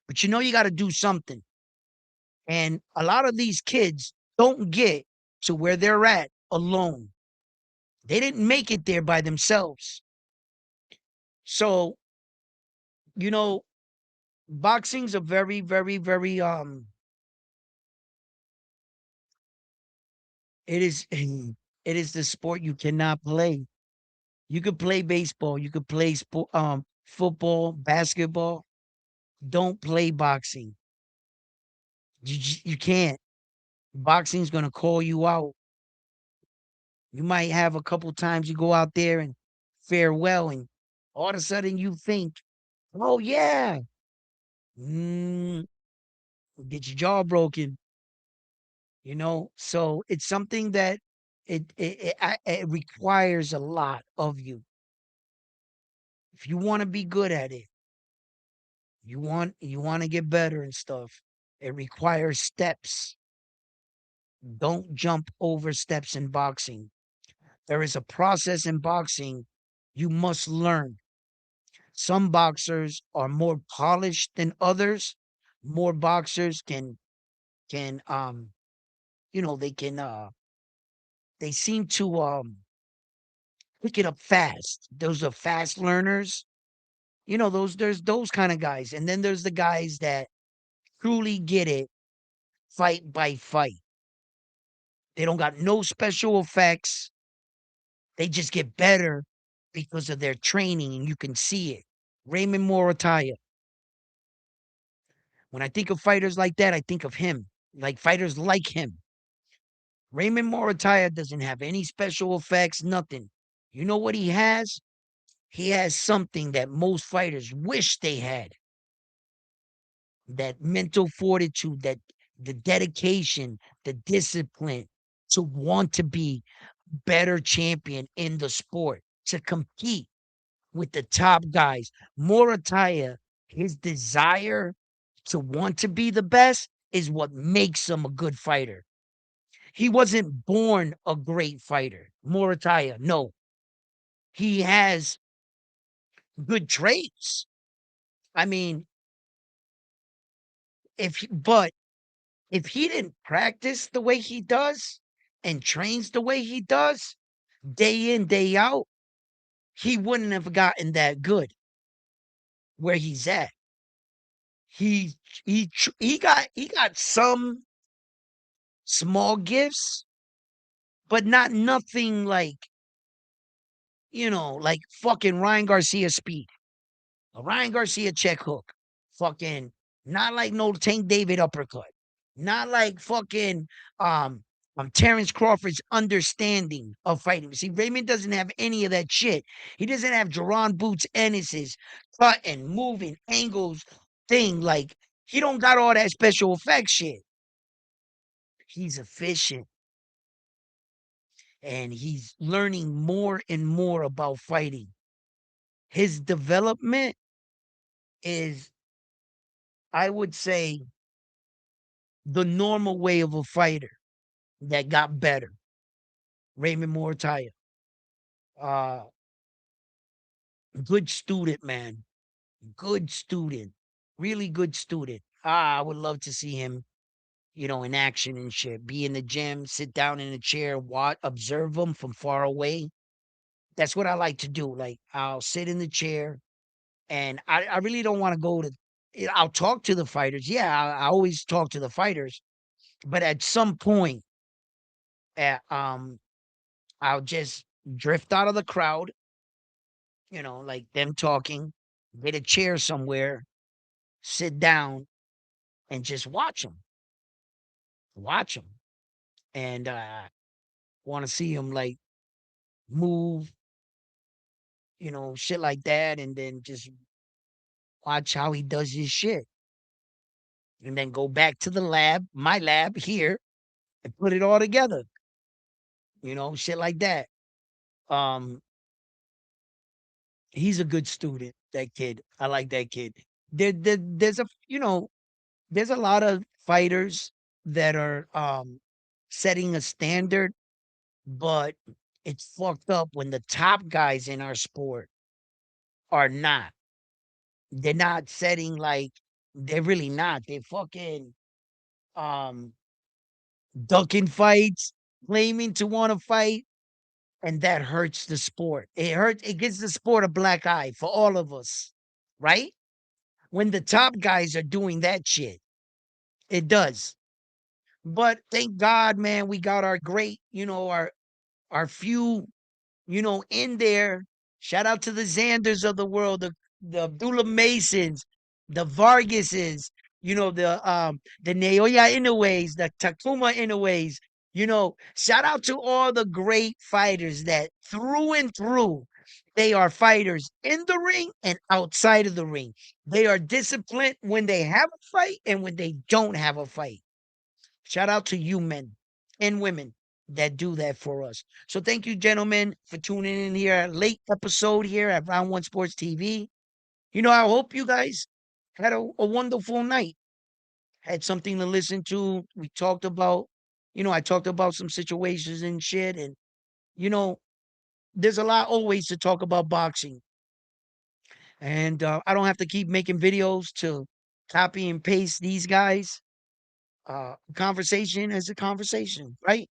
But you got to do something. And a lot of these kids don't get to where they're at alone. They didn't make it there by themselves. So, you know, boxing's a very, very, very it is it is the sport you cannot play. You could play baseball, you could play football, basketball. Don't play boxing. You can't. Boxing's gonna call you out. You might have a couple times you go out there and fare well, and all of a sudden you think, oh yeah, mm, get your jaw broken. So it's something that it requires a lot of you. If you want to be good at it, you want to get better and stuff. It requires steps. Don't jump over steps in boxing. There is a process in boxing you must learn. Some boxers are more polished than others. More boxers can they can they seem to pick it up fast. Those are fast learners. There's those kind of guys. And then there's the guys that truly get it fight by fight. They don't got no special effects. They just get better because of their training, and you can see it. Raymond Morataya. When I think of fighters like that, I think of him, like fighters like him. Raymond Morataya doesn't have any special effects, nothing. You know what he has? He has something that most fighters wish they had. That mental fortitude, that the dedication, the discipline. to want to be better champion in the sport, to compete with the top guys. Morataya, his desire to want to be the best is what makes him a good fighter. He wasn't born a great fighter, Morataya. No, he has good traits. I mean, but if he didn't practice the way he does and trains the way he does, day in, day out, he wouldn't have gotten that good where he's at. He he got some small gifts, but not nothing like, like fucking Ryan Garcia speed. A Ryan Garcia check hook. Fucking not like no Tank David uppercut. Not like fucking um Terrence Crawford's understanding of fighting. See, Raymond doesn't have any of that shit. He doesn't have Jerron Boots Ennis's cutting, moving, angles thing. Like, he don't got all that special effects shit. He's efficient and he's learning more and more about fighting. His development is, I would say, the normal way of a fighter that got better. Raymond Morataya. Uh, Good student, man. Good student. Really good student. I would love to see him, in action and shit. Be in the gym, sit down in a chair, watch, observe him from far away. That's what I like to do. Like, I'll sit in the chair and I really don't want to go to, I'll talk to the fighters. Yeah, I always talk to the fighters. But at some point, uh, um, I'll just drift out of the crowd, like them talking, get a chair somewhere, sit down, and just watch them, and want to see them like move, shit like that, and then just watch how he does his shit, and then go back to the lab, my lab here, and put it all together, shit like that. Um, he's a good student, that kid. I like that kid. There's there's a lot of fighters that are setting a standard, but it's fucked up when the top guys in our sport are not. They're not setting, like, they're really not. They fucking um ducking fights, claiming to want to fight, and that hurts the sport. It gives the sport a black eye for all of us, right? When the top guys are doing that shit, it does. But thank God, man, we got our great, our few, in there. Shout out to the Xanders of the world, the Abdullah Masons, the Vargases, the Naoya Inoues, the Takuma Inoues. Shout out to all the great fighters that through and through, they are fighters in the ring and outside of the ring. They are disciplined when they have a fight and when they don't have a fight. Shout out to you men and women that do that for us. So thank you, gentlemen, for tuning in here. Late episode here at Round One Sports TV. I hope you guys had a wonderful night. Had something to listen to. We talked about, I talked about some situations and shit. And, you know, there's a lot always to talk about boxing. And I don't have to keep making videos to copy and paste these guys. Conversation is a conversation, right?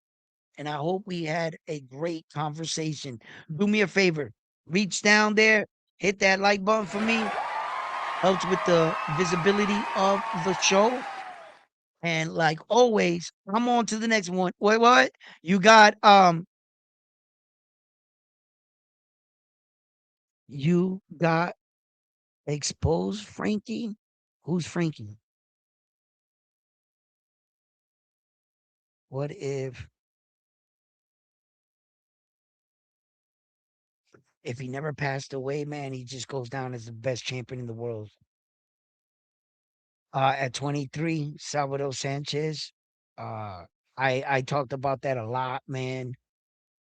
And I hope we had a great conversation. Do me a favor, reach down there, hit that like button for me. Helps with the visibility of the show. And like always, I'm on to the next one. Wait, what? You got exposed Frankie? Who's Frankie? What if he never passed away, man, he just goes down as the best champion in the world. At 23, Salvador Sanchez. Uh I talked about that a lot, man.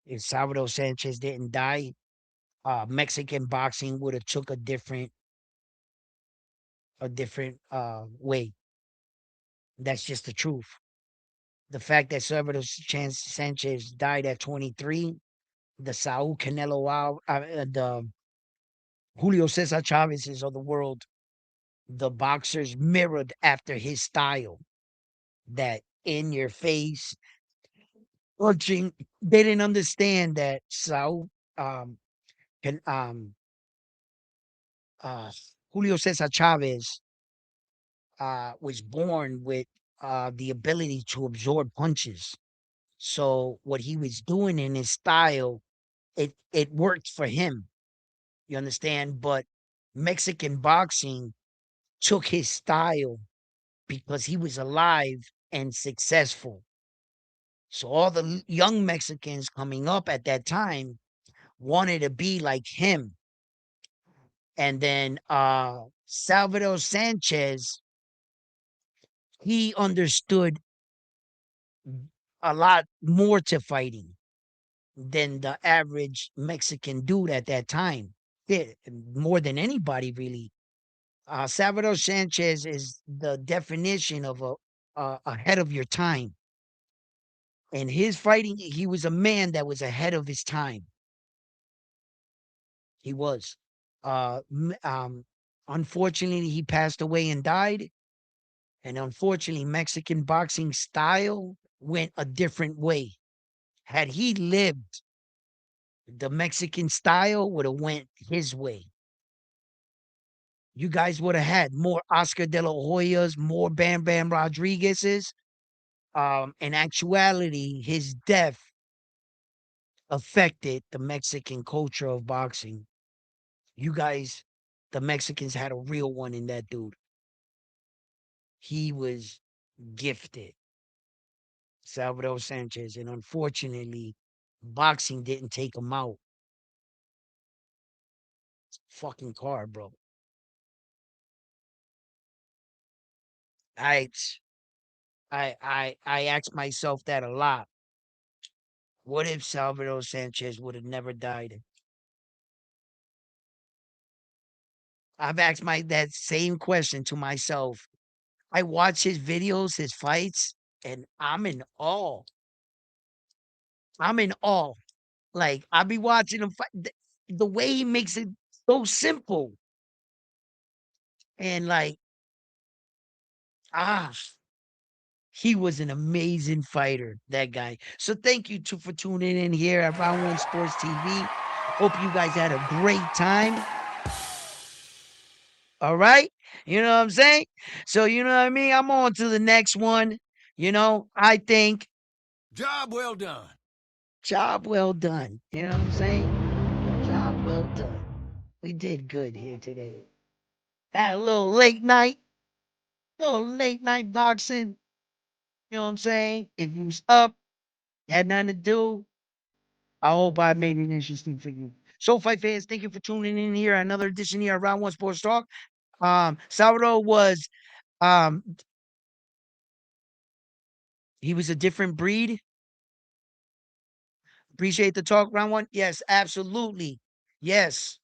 If Salvador Sanchez didn't die, Mexican boxing would have took a different way. That's just the truth. The fact that Sanchez died at 23, the Saul Canelo the Julio Cesar Chavez's of the world, the boxers mirrored after his style. That in your face punching. They didn't understand that Saul um can uh Julio Cesar Chavez was born with the ability to absorb punches. So what he was doing in his style, it worked for him. You understand? But Mexican boxing took his style because he was alive and successful. So all the young Mexicans coming up at that time wanted to be like him. And then Salvador Sanchez, he understood a lot more to fighting than the average Mexican dude at that time. Did more than anybody really. Salvador Sanchez is the definition of a ahead of your time. And his fighting, he was a man that was ahead of his time. He was. Unfortunately, he passed away and died. And unfortunately, Mexican boxing style went a different way. Had he lived, the Mexican style would have went his way. You guys would have had more Oscar De La Hoyas, more Bam Bam Rodriguez's. In actuality, his death affected the Mexican culture of boxing. You guys, the Mexicans had a real one in that dude. He was gifted, Salvador Sanchez, and unfortunately, boxing didn't take him out. Fucking car, bro. I I ask myself that a lot. What if Salvador Sanchez would have never died? I've asked my that same question to myself. I watch his videos, his fights, and I'm in awe. I'm in awe. Like I be watching him fight. The way he makes it so simple and like ah, he was an amazing fighter, that guy. So thank you for tuning in here at Round One Sports TV. Hope you guys had a great time. All right. You know what I'm saying? So, you know what I mean? I'm on to the next one. I think
Job well done.
job well done. You know what I'm saying? Job well done. We did good here today. Had a little late night boxing. You know what I'm saying? If you was up, had nothing to do, I hope I made it interesting for you. So, fight fans, thank you for tuning in here. Another edition here of Round One Sports Talk. Salvador was um he was a different breed. Appreciate the talk, round one. Yes, absolutely. Yes.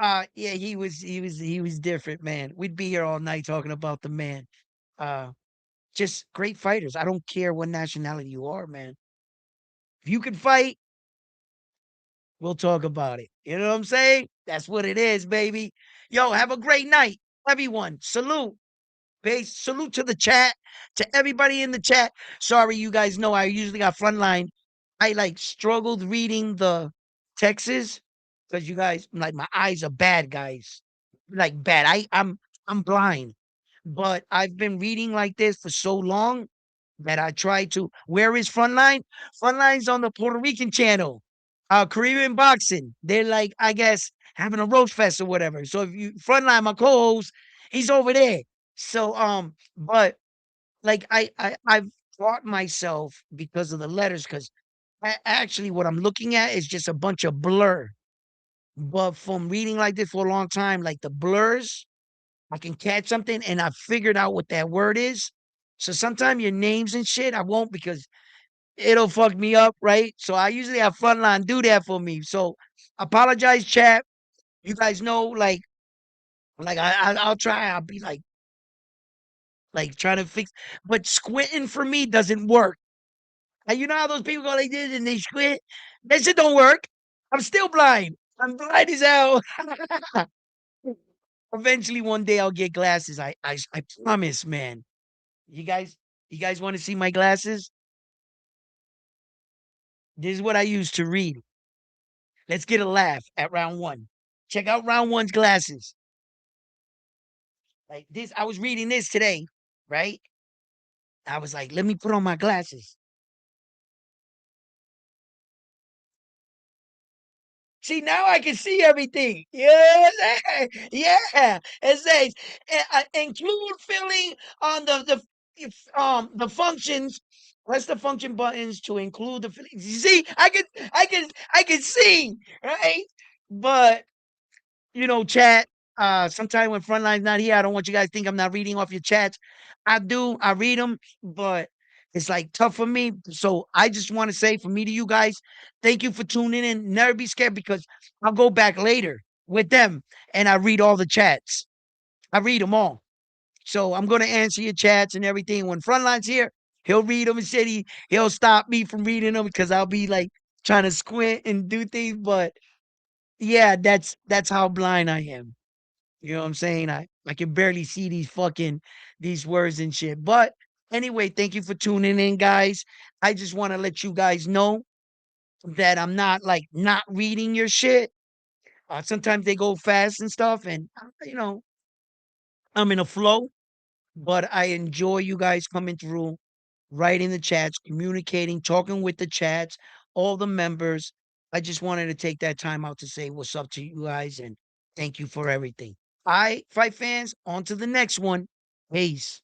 Yeah, he was different, man. We'd be here all night talking about the man. Uh, just great fighters. I don't care what nationality you are, man. If you can fight, we'll talk about it. You know what I'm saying? That's what it is, baby. Yo, have a great night, everyone. Salute. Peace. Salute to the chat, to everybody in the chat. Sorry, you guys know I usually got frontline. I like struggled reading the texts because you guys like my eyes are bad, guys. Like bad. I'm blind. But I've been reading like this for so long that I try to. Where is Frontline? Frontline's on the Puerto Rican channel. Caribbean boxing. They're like, I guess, having a roast fest or whatever. So if you Frontline, my co-host, he's over there. So but like I've taught myself because of the letters, because actually what I'm looking at is just a bunch of blur. But from reading like this for a long time, like the blurs, I can catch something and I figured out what that word is. So sometimes your names and shit, I won't because it'll fuck me up, right? So I usually have Frontline do that for me. So apologize, chat. You guys know, like I'll try. I'll be like trying to fix, but squinting for me doesn't work. And you know how those people go like this and they squint? That shit don't work. I'm still blind. I'm blind as hell. Eventually, one day I'll get glasses. I promise, man. You guys, you guys want to see my glasses? This is what I use to read. Let's get a laugh at round one. Check out round one's glasses. Like this, I was reading this today, right? I was like, let me put on my glasses. See, now I can see everything. Yeah, yeah. It says include filling on the functions. Press the function buttons to include the. You see, I can see, right? But you know, chat. Sometime when Frontline's not here, I don't want you guys to think I'm not reading off your chats. I do. I read them, but it's like tough for me. So I just want to say, for me to you guys, thank you for tuning in. Never be scared because I'll go back later with them and I read all the chats. I read them all. So I'm gonna answer your chats and everything. When Frontline's here, he'll read them and said he'll stop me from reading them because I'll be like trying to squint and do things. But yeah, that's how blind I am. You know what I'm saying? I can barely see these words and shit. But anyway, thank you for tuning in, guys. I just want to let you guys know that I'm not like not reading your shit. Sometimes they go fast and stuff, and I'm in a flow. But I enjoy you guys coming through, writing the chats, communicating, talking with the chats, all the members. I just wanted to take that time out to say what's up to you guys and thank you for everything. All right, fight fans, on to the next one. Peace.